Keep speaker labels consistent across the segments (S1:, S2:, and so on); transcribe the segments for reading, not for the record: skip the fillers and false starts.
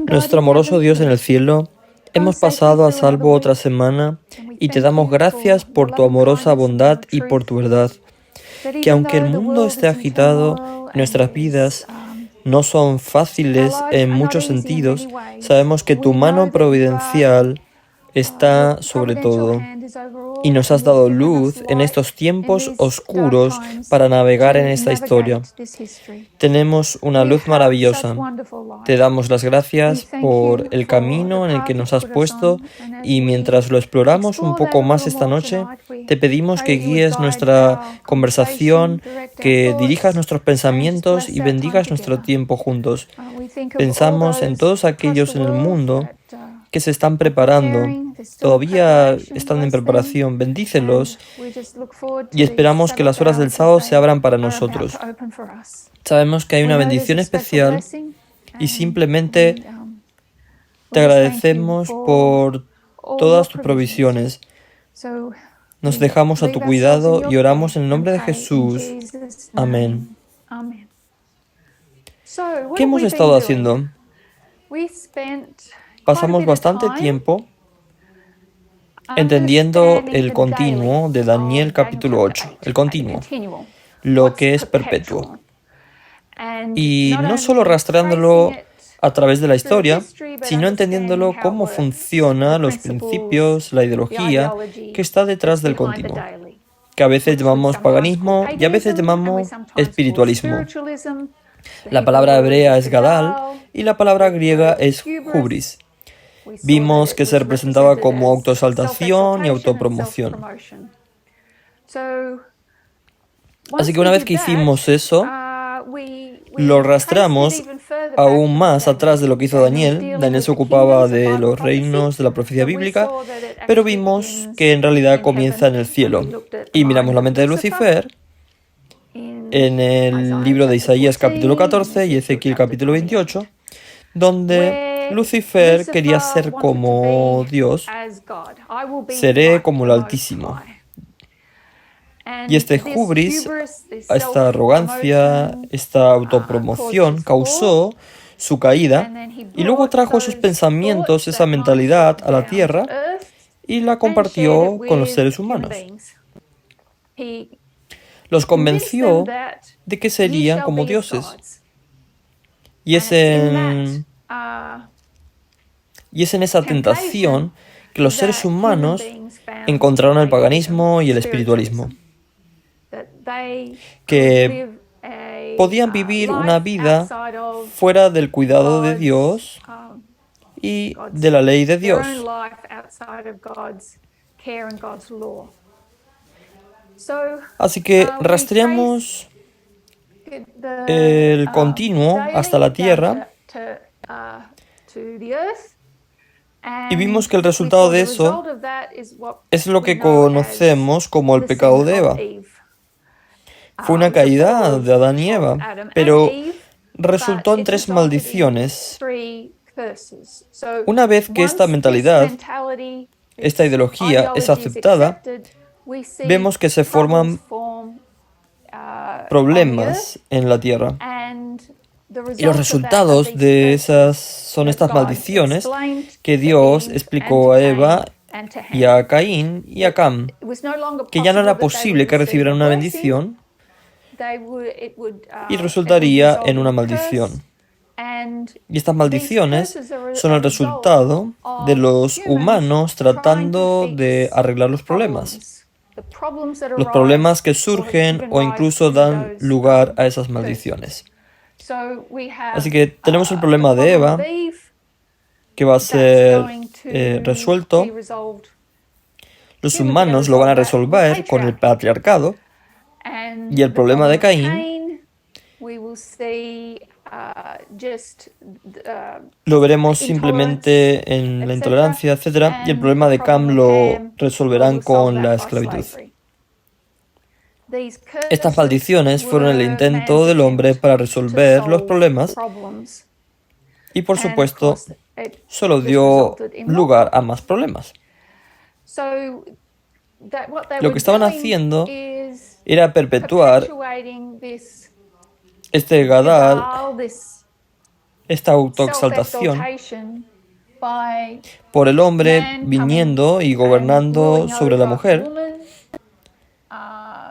S1: Nuestro amoroso Dios en el cielo, hemos pasado a salvo otra semana y te damos gracias por tu amorosa bondad y por tu verdad, que aunque el mundo esté agitado y nuestras vidas no son fáciles en muchos sentidos, sabemos que tu mano providencial está sobre todo y nos has dado luz en estos tiempos oscuros para navegar en esta historia. Tenemos una luz maravillosa. Te damos las gracias por el camino en el que nos has puesto y mientras lo exploramos un poco más esta noche, te pedimos que guíes nuestra conversación, que dirijas nuestros pensamientos y bendigas nuestro tiempo juntos. Pensamos en todos aquellos en el mundo que se están preparando, todavía están en preparación. Bendícelos y esperamos que las horas del sábado se abran para nosotros. Sabemos que hay una bendición especial y simplemente te agradecemos por todas tus provisiones. Nos dejamos a tu cuidado y oramos en el nombre de Jesús. Amén. ¿Qué hemos estado haciendo? Pasamos bastante tiempo entendiendo el continuo de Daniel capítulo 8, el continuo, lo que es perpetuo. Y no solo rastreándolo a través de la historia, sino entendiéndolo cómo funciona, los principios, la ideología que está detrás del continuo, que a veces llamamos paganismo y a veces llamamos espiritualismo. La palabra hebrea es gadal y la palabra griega es hubris. Vimos que se representaba como autoexaltación y autopromoción. Así que una vez que hicimos eso, lo rastreamos aún más atrás de lo que hizo Daniel. Daniel se ocupaba de los reinos de la profecía bíblica, pero vimos que en realidad comienza en el cielo. Y miramos la mente de Lucifer en el libro de Isaías capítulo 14 y Ezequiel capítulo 28, donde Lucifer quería ser como Dios, seré como el Altísimo. Y este hubris, esta arrogancia, esta autopromoción causó su caída y luego trajo esos pensamientos, esa mentalidad a la tierra y la compartió con los seres humanos. Los convenció de que serían como dioses. Y es en esa tentación que los seres humanos encontraron el paganismo y el espiritualismo, que podían vivir una vida fuera del cuidado de Dios y de la ley de Dios. Así que rastreamos el continuo hasta la tierra y vimos que el resultado de eso es lo que conocemos como el pecado de Eva. Fue una caída de Adán y Eva, pero resultó en 3 maldiciones. Una vez que esta mentalidad, esta ideología es aceptada, vemos que se forman problemas en la tierra. Y los resultados de son estas maldiciones que Dios explicó a Eva y a Caín y a Cam, que ya no era posible que recibieran una bendición y resultaría en una maldición. Y estas maldiciones son el resultado de los humanos tratando de arreglar los problemas. Los problemas que surgen o incluso dan lugar a esas maldiciones. Así que tenemos el problema de Eva, que va a ser resuelto. Los humanos lo van a resolver con el patriarcado. Y el problema de Caín lo veremos simplemente en la intolerancia, etc. Y el problema de Cam lo resolverán con la esclavitud. Estas maldiciones fueron el intento del hombre para resolver los problemas y, por supuesto, solo dio lugar a más problemas. Lo que estaban haciendo era perpetuar este gadal, esta autoexaltación por el hombre viniendo y gobernando sobre la mujer,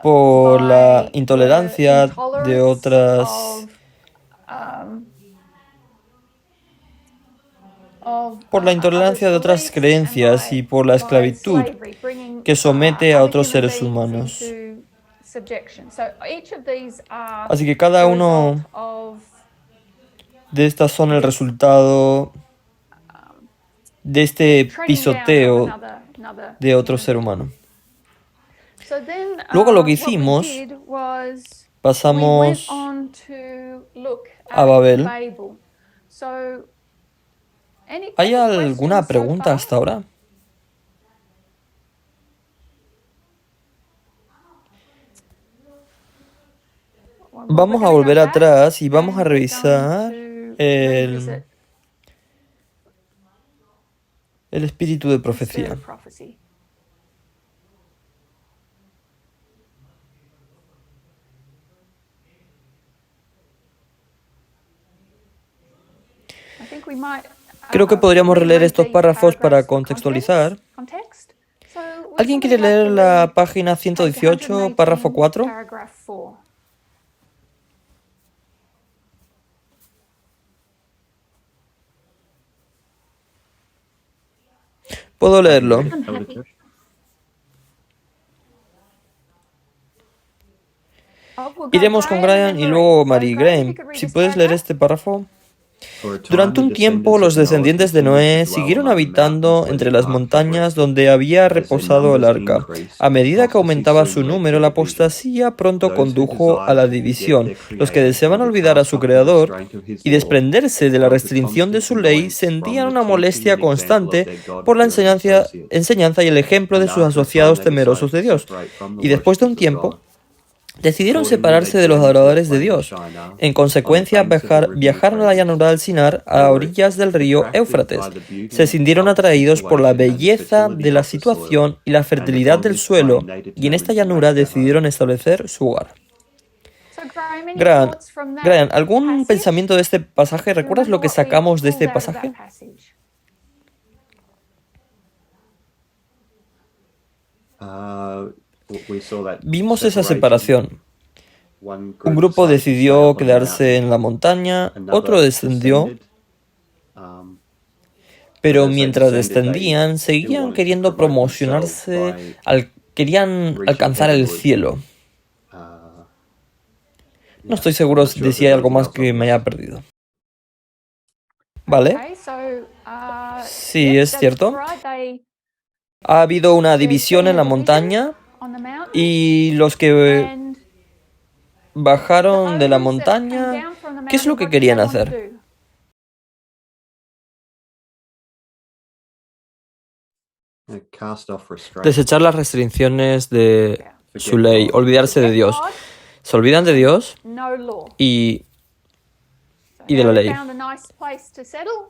S1: por la intolerancia de otras, creencias y por la esclavitud que somete a otros seres humanos. Así que cada uno de estas son el resultado de este pisoteo de otro ser humano. Luego lo que hicimos, pasamos a Babel. ¿Hay alguna pregunta hasta ahora? Vamos a volver atrás y vamos a revisar el espíritu de profecía. Creo que podríamos releer estos párrafos para contextualizar. ¿Alguien quiere leer la página 118, párrafo 4? Puedo leerlo. Iremos con Brian y luego Mary. Graham, si puedes leer este párrafo. Durante un tiempo, los descendientes de Noé siguieron habitando entre las montañas donde había reposado el arca. A medida que aumentaba su número, la apostasía pronto condujo a la división. Los que deseaban olvidar a su Creador y desprenderse de la restricción de su ley sentían una molestia constante por la enseñanza y el ejemplo de sus asociados temerosos de Dios. Y después de un tiempo, decidieron separarse de los adoradores de Dios. En consecuencia, viajaron a la llanura del Sinar, a orillas del río Éufrates. Se sintieron atraídos por la belleza de la situación y la fertilidad del suelo, y en esta llanura decidieron establecer su hogar. Graham, ¿algún pensamiento de este pasaje? ¿Recuerdas lo que sacamos de este pasaje? Vimos esa separación. Un grupo decidió quedarse en la montaña, otro descendió, pero mientras descendían, seguían queriendo promocionarse, querían alcanzar el cielo. No estoy seguro de si hay algo más que me haya perdido. ¿Vale? Sí, es cierto. Ha habido una división en la montaña y los que bajaron de la montaña, ¿qué es lo que querían hacer? Desechar las restricciones de su ley, olvidarse de Dios. Se olvidan de Dios y de la ley.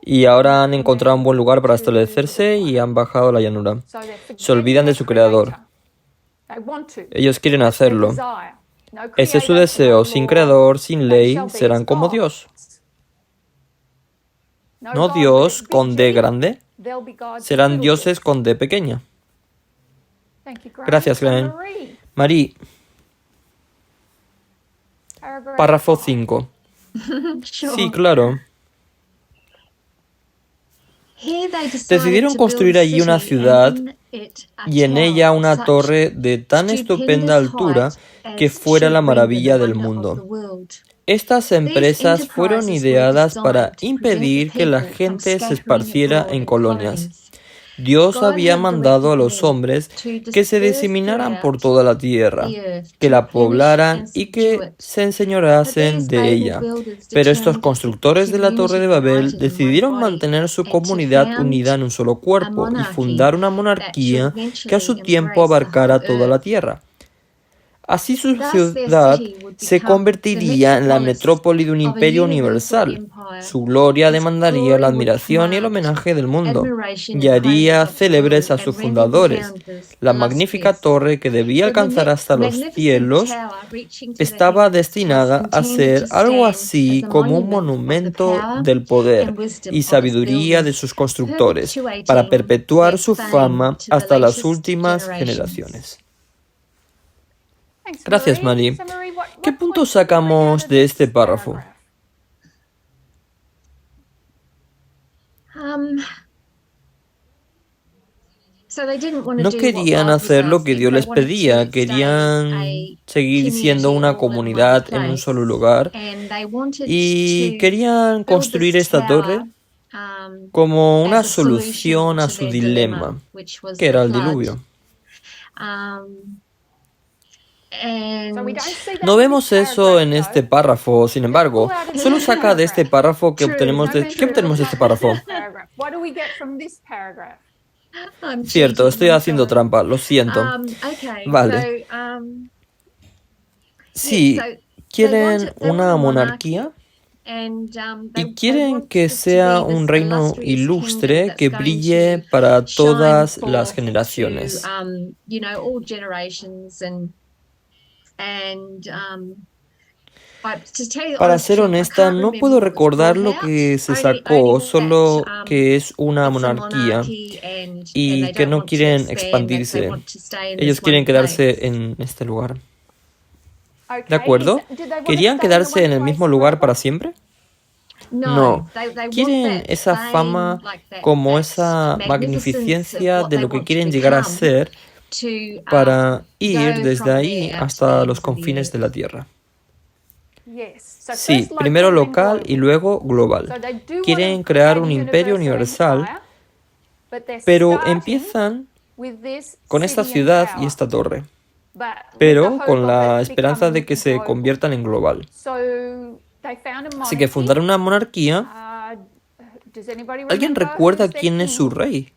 S1: Y ahora han encontrado un buen lugar para establecerse y han bajado a la llanura. Se olvidan de su Creador. Ellos quieren hacerlo. Ese es su deseo. Sin Creador, sin ley, serán como Dios. No Dios con D grande. Serán dioses con D pequeña. Gracias, Graham. Marie. Párrafo 5. Sí, claro. Decidieron construir allí una ciudad y en ella una torre de tan estupenda altura que fuera la maravilla del mundo. Estas empresas fueron ideadas para impedir que la gente se esparciera en colonias. Dios había mandado a los hombres que se diseminaran por toda la tierra, que la poblaran y que se enseñoreasen de ella. Pero estos constructores de la Torre de Babel decidieron mantener su comunidad unida en un solo cuerpo y fundar una monarquía que a su tiempo abarcara toda la tierra. Así su ciudad se convertiría en la metrópoli de un imperio universal. Su gloria demandaría la admiración y el homenaje del mundo, y haría célebres a sus fundadores. La magnífica torre que debía alcanzar hasta los cielos estaba destinada a ser algo así como un monumento del poder y sabiduría de sus constructores, para perpetuar su fama hasta las últimas generaciones. Gracias, Mari. ¿Qué puntos sacamos de este párrafo? No querían hacer lo que Dios les pedía, querían seguir siendo una comunidad en un solo lugar y querían construir esta torre como una solución a su dilema, que era el diluvio. No vemos eso en este párrafo, sin embargo, solo saca de este párrafo que obtenemos de... ¿Qué obtenemos de este párrafo? Cierto, estoy haciendo trampa, lo siento. Vale. Sí, quieren una monarquía y quieren que sea un reino ilustre que brille para todas las generaciones. Para ser honesta, no puedo recordar lo que se sacó, solo que es una monarquía y que no quieren expandirse. Ellos quieren quedarse en este lugar. ¿De acuerdo? ¿Querían quedarse en el mismo lugar para siempre? No. Quieren esa fama como esa magnificencia de lo que quieren llegar a ser para ir desde ahí hasta los confines de la tierra. Sí, primero local y luego global. Quieren crear un imperio universal, pero empiezan con esta ciudad y esta torre, pero con la esperanza de que se conviertan en global. Así que fundaron una monarquía. ¿Alguien recuerda quién es su rey?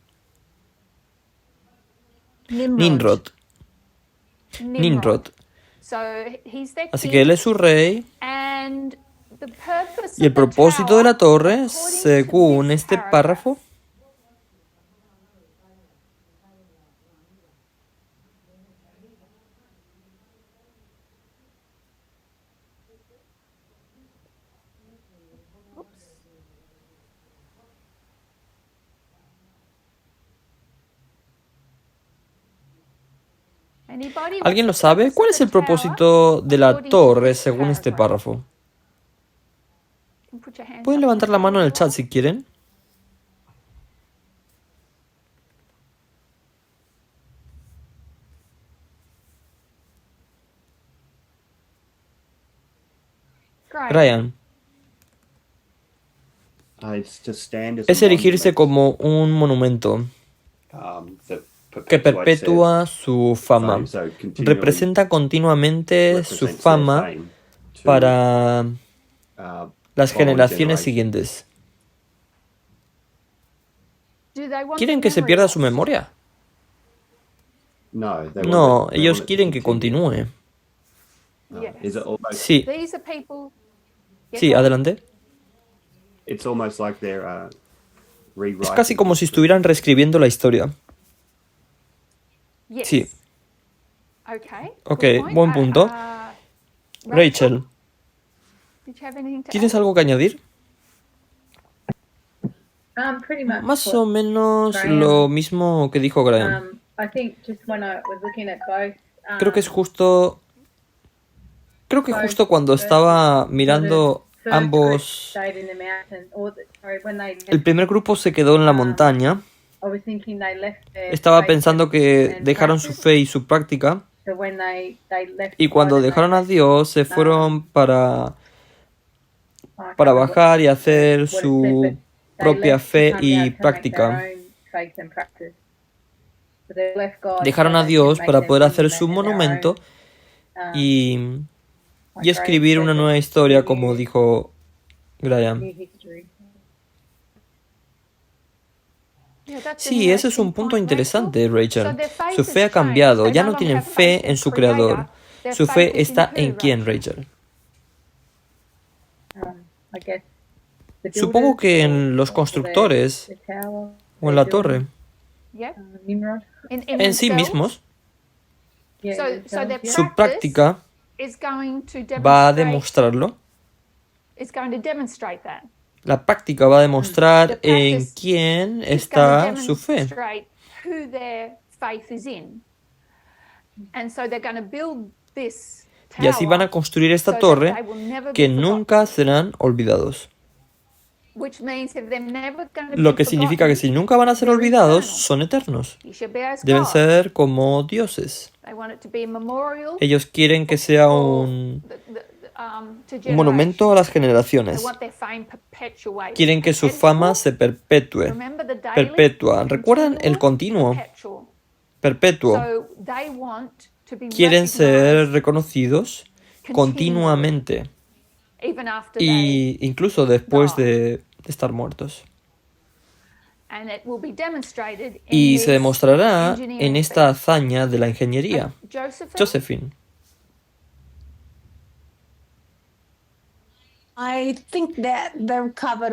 S1: Nimrod. Así que él es su rey. Y el propósito de la torre, según este párrafo, ¿alguien lo sabe? ¿Cuál es el propósito de la torre según este párrafo? Pueden levantar la mano en el chat si quieren. Ryan. Es erigirse como un monumento que perpetúa su fama. Representa continuamente su fama para las generaciones siguientes. ¿Quieren que se pierda su memoria? No, ellos quieren que continúe. Sí. Sí, adelante. Es casi como si estuvieran reescribiendo la historia. Sí. Ok, buen punto. Rachel, ¿tienes algo que añadir? Más o menos lo mismo que dijo Graham. Creo que justo cuando estaba mirando ambos, el primer grupo se quedó en la montaña. Estaba pensando que dejaron su fe y su práctica, y cuando dejaron a Dios se fueron para bajar y hacer su propia fe y práctica. Dejaron a Dios para poder hacer su monumento y escribir una nueva historia, como dijo Graham. Sí, ese es un punto interesante, Rachel. Su fe ha cambiado, ya no tienen fe en su creador. ¿Su fe está en quién, Rachel? Supongo que en los constructores o en la torre. En sí mismos. Su práctica va a demostrarlo. La práctica va a demostrar en quién está su fe. Y así van a construir esta torre que nunca serán olvidados. Lo que significa que si nunca van a ser olvidados, son eternos. Deben ser como dioses. Ellos quieren que sea un monumento a las generaciones. Quieren que su fama se perpetúe. Perpetua. ¿Recuerdan el continuo? Perpetuo. Quieren ser reconocidos continuamente. Y incluso después de estar muertos. Y se demostrará en esta hazaña de la ingeniería. Josephine.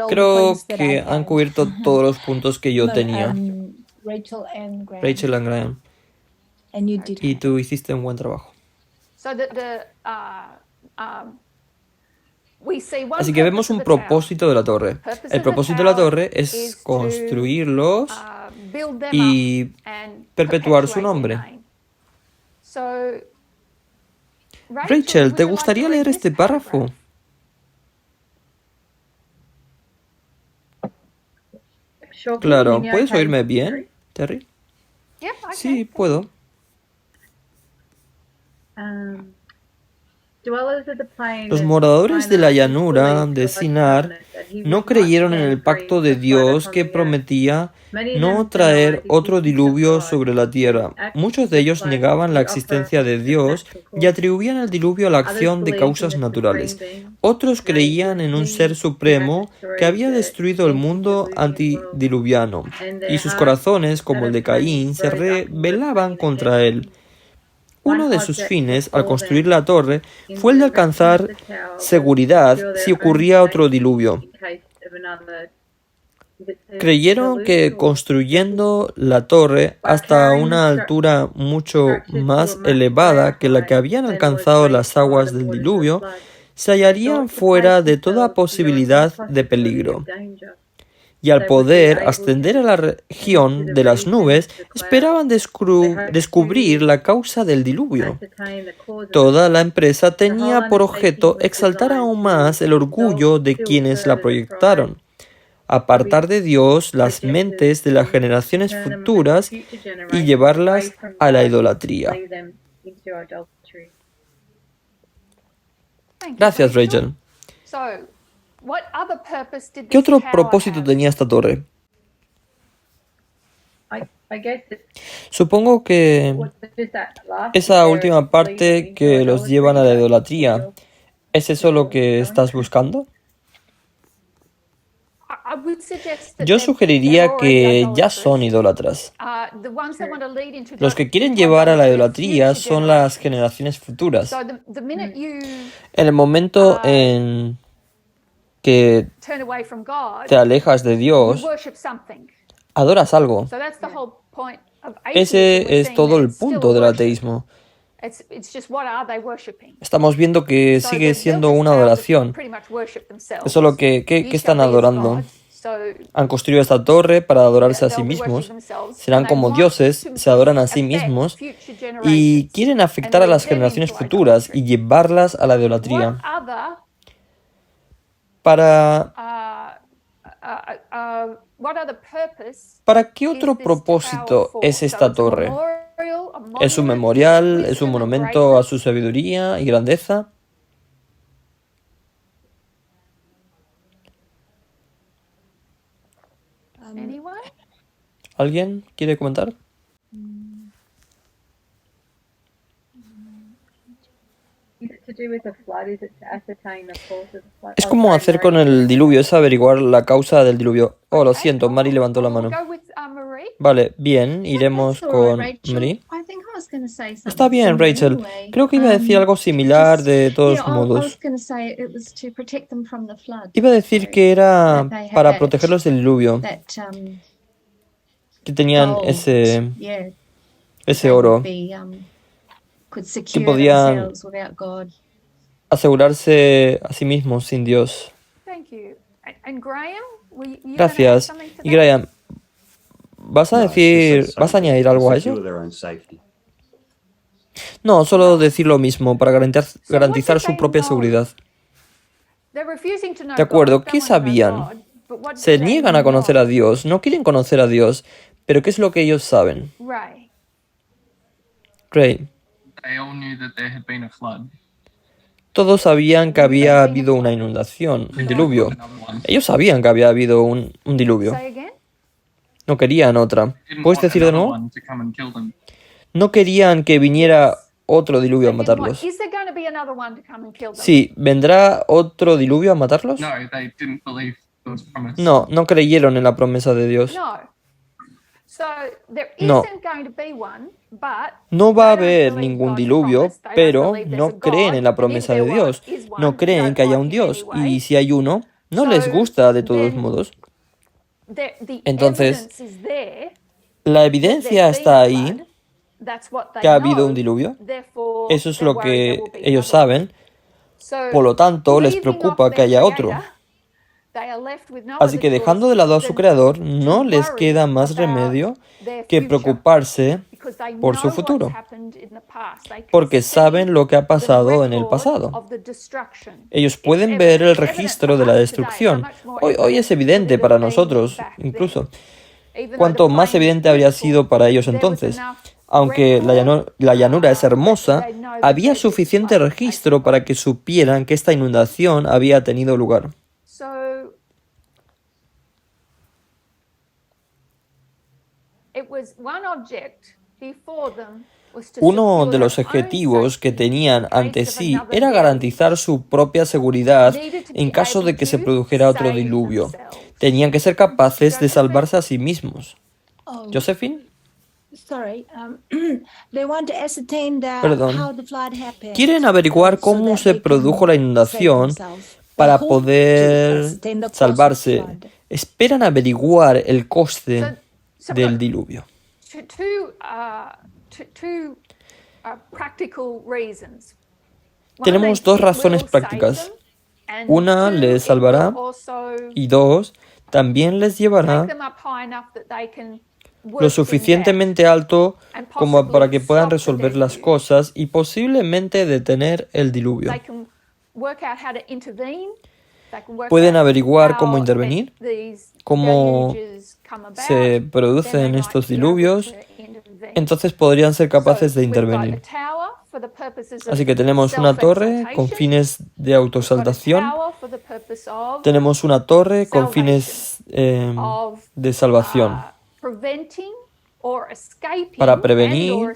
S1: Creo que han cubierto todos los puntos que yo tenía. Rachel and Graham. Y tú hiciste un buen trabajo. Así que vemos un propósito de la torre. El propósito de la torre es construirlos y perpetuar su nombre. Rachel, ¿te gustaría leer este párrafo? Claro, ¿puedes oírme bien, Terry? Sí, puedo. Los moradores de la llanura de Sinar no creyeron en el pacto de Dios que prometía no traer otro diluvio sobre la tierra. Muchos de ellos negaban la existencia de Dios y atribuían el diluvio a la acción de causas naturales. Otros creían en un ser supremo que había destruido el mundo antidiluviano, y sus corazones, como el de Caín, se rebelaban contra él. Uno de sus fines al construir la torre fue el de alcanzar seguridad si ocurría otro diluvio. Creyeron que construyendo la torre hasta una altura mucho más elevada que la que habían alcanzado las aguas del diluvio, se hallarían fuera de toda posibilidad de peligro. Y al poder ascender a la región de las nubes, esperaban descubrir la causa del diluvio. Toda la empresa tenía por objeto exaltar aún más el orgullo de quienes la proyectaron, apartar de Dios las mentes de las generaciones futuras y llevarlas a la idolatría. Gracias, Rachel. ¿Qué otro propósito tenía esta torre? Supongo que esa última parte que los llevan a la idolatría, ¿es eso lo que estás buscando? Yo sugeriría que ya son idólatras. Los que quieren llevar a la idolatría son las generaciones futuras. En el momento en que te alejas de Dios, adoras algo. Ese es todo el punto del ateísmo. Estamos viendo que sigue siendo una adoración. Es solo que, ¿qué están adorando? Han construido esta torre para adorarse a sí mismos. Serán como dioses, se adoran a sí mismos y quieren afectar a las generaciones futuras y llevarlas a la idolatría. ¿Para qué otro propósito es esta torre? ¿Es un memorial? ¿Es un monumento a su sabiduría y grandeza? ¿Alguien quiere comentar? Es como hacer con el diluvio, es averiguar la causa del diluvio. Oh, lo siento, Mari levantó la mano. Vale, bien, iremos con Mari. Está bien, Rachel. Creo que iba a decir algo similar de todos modos. Iba a decir que era para protegerlos del diluvio, que tenían ese oro, que podían asegurarse a sí mismos sin Dios. Gracias. Y Graham, ¿vas a añadir algo a ello? No, solo decir lo mismo para garantizar su propia seguridad. De acuerdo, ¿qué sabían? Se niegan a conocer a Dios, no quieren conocer a Dios, pero ¿qué es lo que ellos saben? Ray. Todos sabían que había habido una inundación, un diluvio. Ellos sabían que había habido un diluvio. No querían otra. ¿Puedes decir de nuevo? No querían que viniera otro diluvio a matarlos. Sí, ¿vendrá otro diluvio a matarlos? No, no creyeron en la promesa de Dios. No. No va a haber ningún diluvio, pero no creen en la promesa de Dios. No creen que haya un Dios. Y si hay uno, no les gusta de todos modos. Entonces, la evidencia está ahí, que ha habido un diluvio. Eso es lo que ellos saben. Por lo tanto, les preocupa que haya otro. Así que dejando de lado a su creador, no les queda más remedio que preocuparse por su futuro, porque saben lo que ha pasado en el pasado. Ellos pueden ver el registro de la destrucción. Hoy es evidente para nosotros, incluso. Cuanto más evidente habría sido para ellos entonces. Aunque la llanura es hermosa, había suficiente registro para que supieran que esta inundación había tenido lugar. Uno de los objetivos que tenían ante sí era garantizar su propia seguridad en caso de que se produjera otro diluvio. Tenían que ser capaces de salvarse a sí mismos. ¿Josephine? Perdón. Quieren averiguar cómo se produjo la inundación para poder salvarse. Esperan averiguar el coste del diluvio. Tenemos dos razones prácticas. Una les salvará y dos, también les llevará lo suficientemente alto como para que puedan resolver las cosas y posiblemente detener el diluvio. Pueden averiguar cómo intervenir, cómo se producen estos diluvios, entonces podrían ser capaces de intervenir. Así que tenemos una torre con fines de autosalvación, tenemos una torre con fines de salvación, para prevenir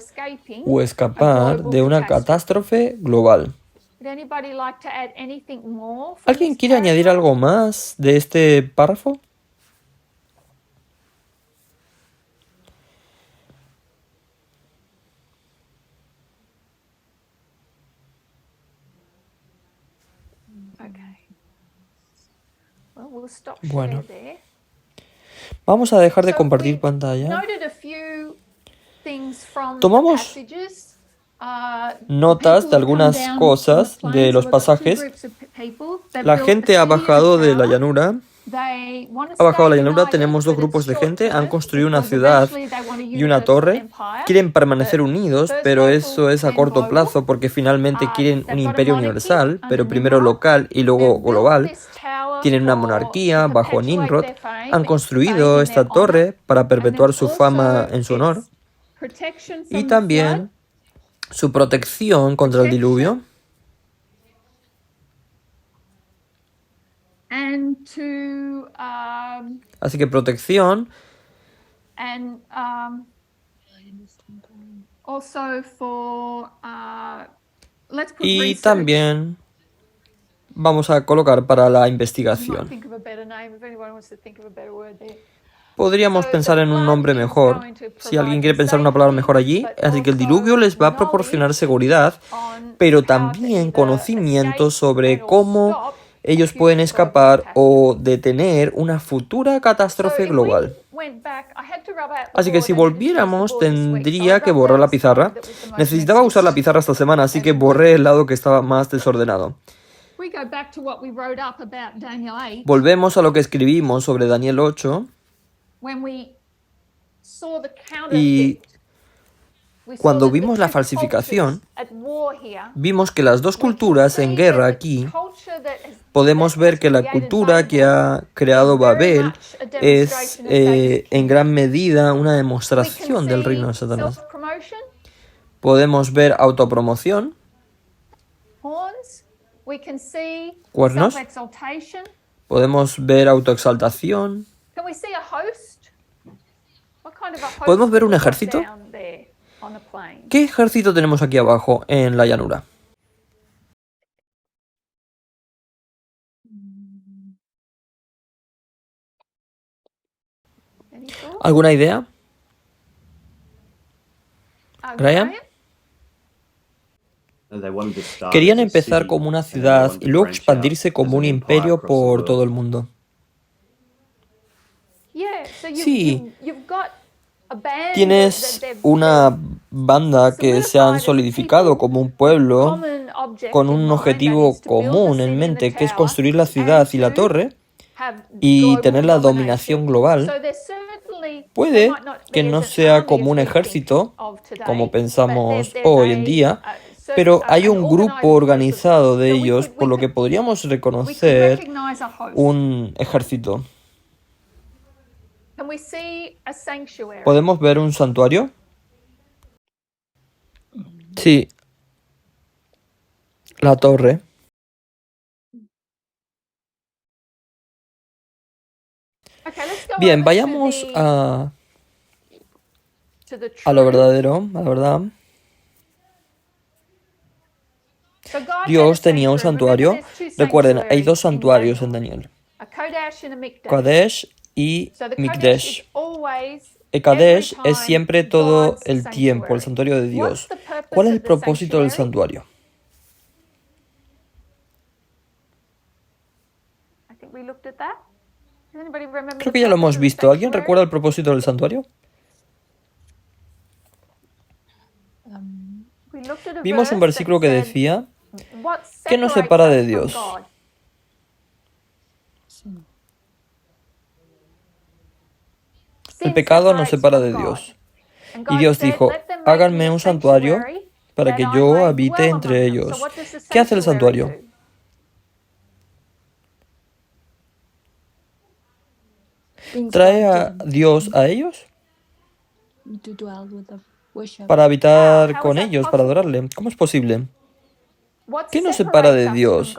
S1: o escapar de una catástrofe global. ¿Alguien quiere añadir algo más de este párrafo? Bueno, vamos a dejar de compartir pantalla. Tomamos notas de algunas cosas de los pasajes. La gente ha bajado de la llanura. Ha bajado la llanura, tenemos dos grupos de gente, han construido una ciudad y una torre. Quieren permanecer unidos, pero eso es a corto plazo porque finalmente quieren un imperio universal, pero primero local y luego global. Tienen una monarquía bajo Nimrod. Han construido esta torre para perpetuar su fama en su honor. Y también su protección contra el diluvio. Así que protección. Y también vamos a colocar para la investigación. Podríamos pensar en un nombre mejor, si alguien quiere pensar una palabra mejor allí. Así que el diluvio les va a proporcionar seguridad, pero también conocimiento sobre cómo ellos pueden escapar o detener una futura catástrofe global. Así que si volviéramos, tendría que borrar la pizarra. Necesitaba usar la pizarra esta semana, así que borré el lado que estaba más desordenado. Volvemos a lo que escribimos sobre Daniel 8. Y cuando vimos la falsificación, vimos que las dos culturas en guerra aquí, podemos ver que la cultura que ha creado Babel es en gran medida una demostración del reino de Satanás. Podemos ver autopromoción, cuernos, podemos ver autoexaltación, podemos ver un ejército. ¿Qué ejército tenemos aquí abajo en la llanura? ¿Alguna idea? ¿Graham? Querían empezar como una ciudad y luego expandirse como un imperio por todo el mundo. Sí, tienes una banda que se han solidificado como un pueblo con un objetivo común en mente, que es construir la ciudad y la torre y tener la dominación global. Puede que no sea como un ejército, como pensamos hoy en día, pero hay un grupo organizado de ellos, por lo que podríamos reconocer un ejército. ¿Podemos ver un santuario? Sí. La torre. Bien, vayamos a lo verdadero, a la verdad. Dios tenía un santuario. Recuerden, hay dos santuarios en Daniel: Kadesh y Mikdesh. El Kadesh es siempre todo el tiempo, el santuario de Dios. ¿Cuál es el propósito del santuario? Creo que ya lo hemos visto. ¿Alguien recuerda el propósito del santuario? Vimos un versículo que decía: ¿qué nos separa de Dios? El pecado nos separa de Dios. Y Dios dijo: háganme un santuario para que yo habite entre ellos. ¿Qué hace el santuario? ¿Trae a Dios a ellos? Para habitar con ellos, para adorarle. ¿Cómo es posible? ¿Qué nos separa de Dios?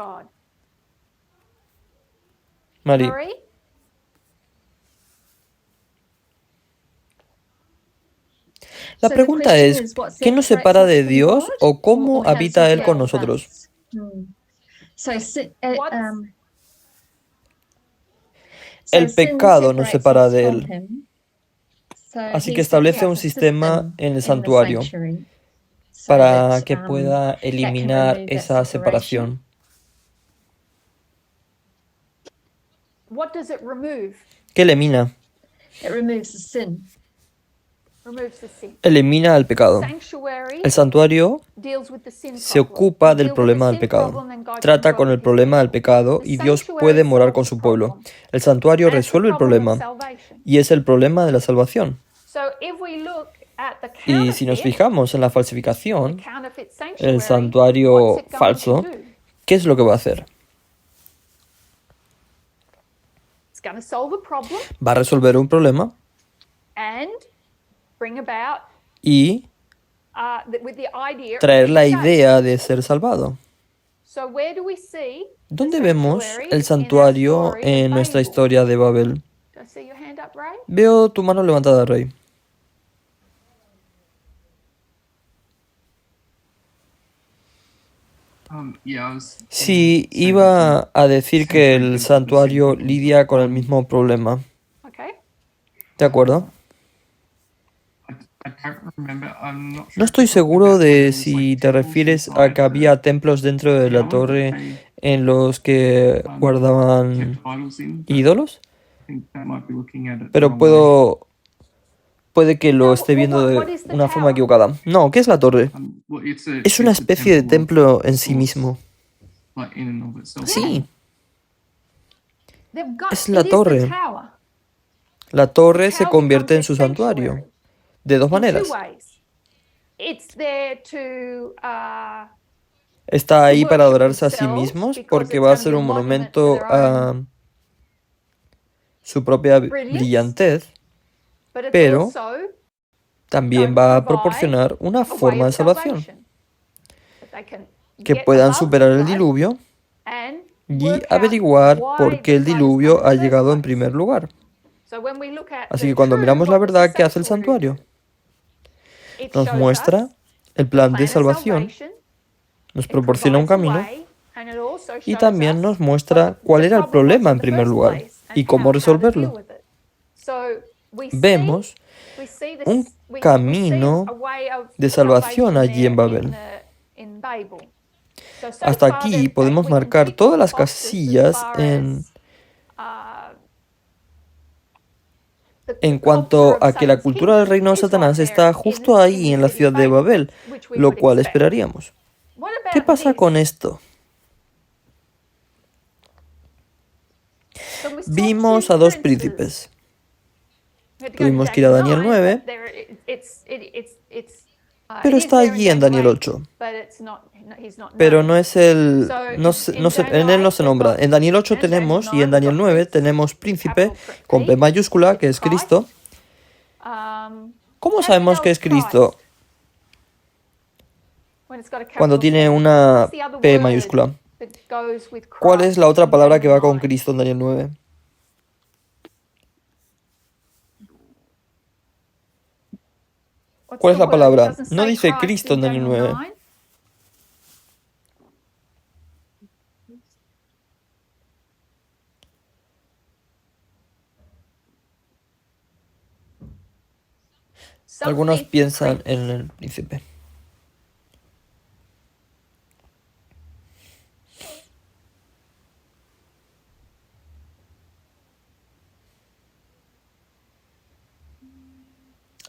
S1: Mari. La pregunta es, ¿qué nos separa de Dios o cómo habita Él con nosotros? El pecado nos separa de Él. Así que establece un sistema en el santuario para que pueda eliminar esa separación. ¿Qué elimina? Elimina el pecado. El santuario se ocupa del problema del pecado. Trata con el problema del pecado y Dios puede morar con su pueblo. El santuario resuelve el problema y es el problema de la salvación. Y si nos fijamos en la falsificación, el santuario falso, ¿qué es lo que va a hacer? Va a resolver un problema y traer la idea de ser salvado. ¿Dónde vemos el santuario en nuestra historia de Babel? Veo tu mano levantada, Rey. Sí, iba a decir que el santuario lidia con el mismo problema. ¿De acuerdo? No estoy seguro de si te refieres a que había templos dentro de la torre en los que guardaban ídolos, pero puede que lo esté viendo de una forma equivocada. No, ¿qué es la torre? Es una especie de templo en sí mismo. Sí, es la torre. La torre se convierte en su santuario de dos maneras. Está ahí para adorarse a sí mismos porque va a ser un monumento a su propia brillantez, pero también va a proporcionar una forma de salvación, que puedan superar el diluvio y averiguar por qué el diluvio ha llegado en primer lugar. Así que cuando miramos la verdad, ¿qué hace el santuario? Nos muestra el plan de salvación, nos proporciona un camino y también nos muestra cuál era el problema en primer lugar y cómo resolverlo. Vemos un camino de salvación allí en Babel. Hasta aquí podemos marcar todas las casillas en cuanto a que la cultura del reino de Satanás está justo ahí en la ciudad de Babel, lo cual esperaríamos. ¿Qué pasa con esto? Vimos a dos príncipes. Tuvimos que ir a Daniel 9, pero está allí en Daniel 8. Pero no es en él no se nombra. En Daniel 8 tenemos, y en Daniel 9 tenemos príncipe con P mayúscula, que es Cristo. ¿Cómo sabemos que es Cristo cuando tiene una P mayúscula? ¿Cuál es la otra palabra que va con Cristo en Daniel 9? ¿Cuál es la palabra? No dice Cristo en Daniel 9. Algunos piensan en el príncipe.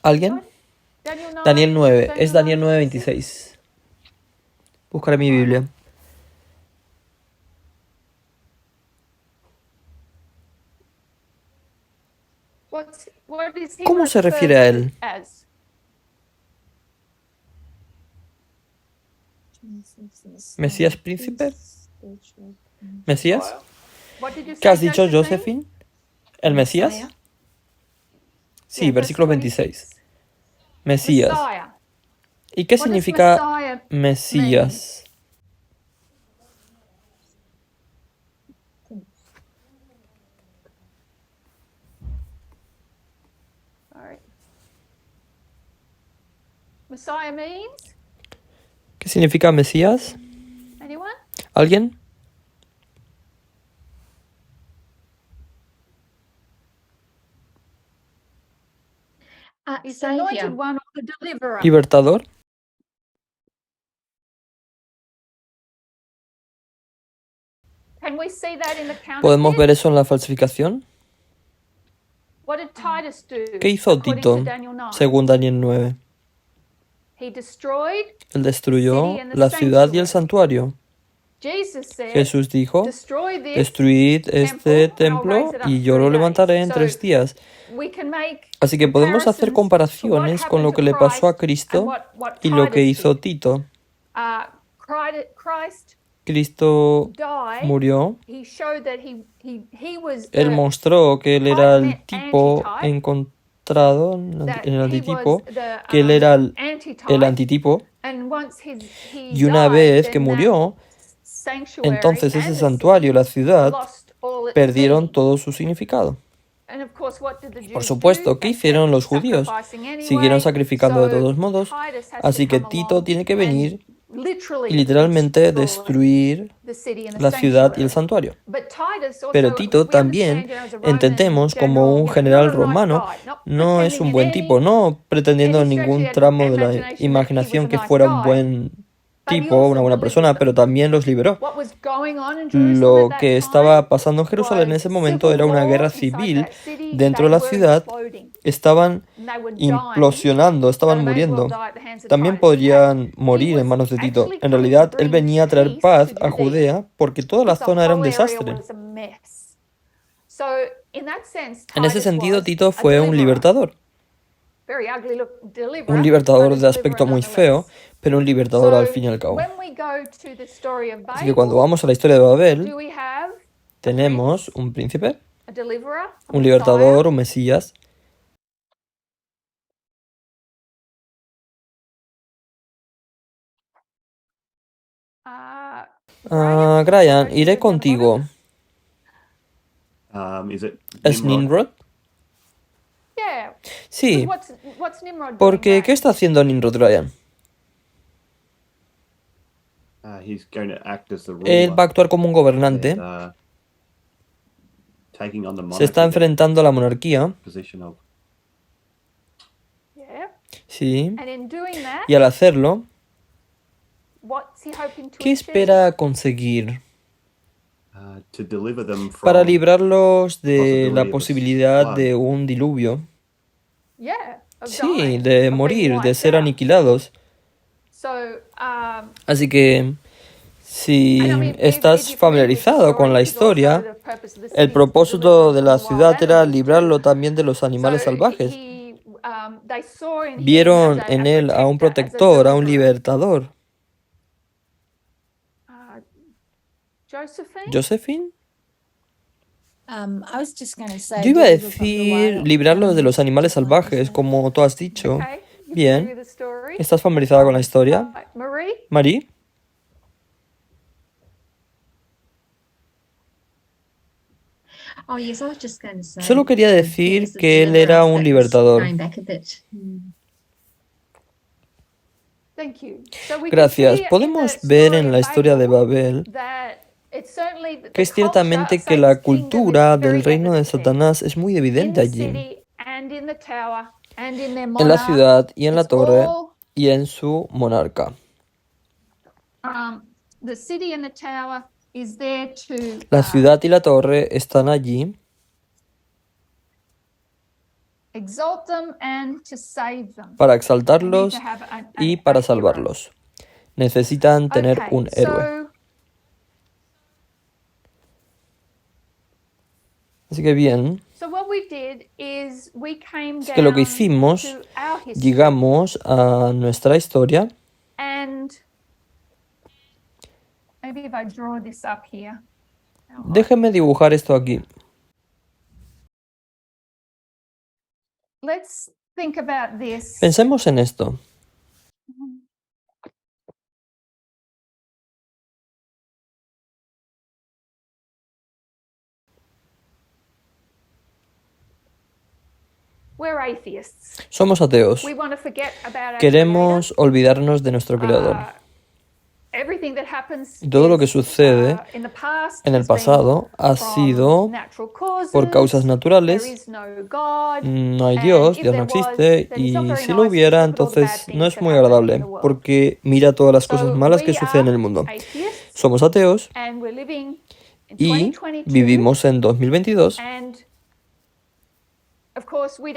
S1: ¿Alguien? Daniel 9. Es Daniel 9:26. Buscaré mi Biblia. ¿Cómo se refiere a él? ¿Mesías príncipe? ¿Mesías? ¿Qué has dicho, Josephine? ¿El Mesías? Sí, versículo 26. Mesías. ¿Y qué significa Mesías? ¿Qué significa Mesías? ¿Alguien? ¿Libertador? ¿Podemos ver eso en la falsificación? ¿Qué hizo Tito según Daniel 9? Él destruyó la ciudad y el santuario. Jesús dijo, destruid este templo y yo lo levantaré en 3 días. Así que podemos hacer comparaciones con lo que le pasó a Cristo y lo que hizo Tito. Cristo murió. Él mostró que él era el tipo encontrado en el antitipo, que él era el antitipo. Y una vez que murió, entonces ese santuario, la ciudad, perdieron todo su significado. Por supuesto, ¿qué hicieron los judíos? Siguieron sacrificando de todos modos, así que Tito tiene que venir y literalmente destruir la ciudad y el santuario. Pero Tito también, entendemos como un general romano, no es un buen tipo, no pretendiendo en ningún tramo de la imaginación que fuera un buen tipo, una buena persona, pero también los liberó. Lo que estaba pasando en Jerusalén en ese momento era una guerra civil dentro de la ciudad. Estaban implosionando, estaban muriendo. También podrían morir en manos de Tito. En realidad, él venía a traer paz a Judea porque toda la zona era un desastre. En ese sentido, Tito fue un libertador. Un libertador de aspecto muy feo, pero un libertador al fin y al cabo. Así que cuando vamos a la historia de Babel, tenemos un príncipe, un libertador, un mesías. Brian, iré contigo. ¿Es Nimrod? Sí, porque ¿qué está haciendo Nimrod, Brian? Él va a actuar como un gobernante. Se está enfrentando a la monarquía. Sí. Y al hacerlo, ¿qué espera conseguir? Para librarlos de la posibilidad de un diluvio. Sí, de morir, de ser aniquilados. Así que, si estás familiarizado con la historia, el propósito de la ciudad era librarlo también de los animales salvajes. Vieron en él a un protector, a un libertador. ¿Josephine? Yo iba a decir librarlos de los animales salvajes, como tú has dicho. Bien. ¿Estás familiarizada con la historia? ¿Marie? Solo quería decir que él era un libertador. Gracias. Podemos ver en la historia de Babel que es ciertamente que la cultura del reino de Satanás es muy evidente allí, en la ciudad y en la torre y en su monarca. La ciudad y la torre están allí para exaltarlos y para salvarlos. Necesitan tener un héroe. Así que bien, así que lo que hicimos, llegamos a nuestra historia. Déjenme dibujar esto aquí. Pensemos en esto. Somos ateos. Queremos olvidarnos de nuestro Creador. Y todo lo que sucede en el pasado ha sido por causas naturales. No hay Dios, Dios no existe, y si lo hubiera, entonces no es muy agradable, porque mira todas las cosas malas que suceden en el mundo. Somos ateos y vivimos en 2022.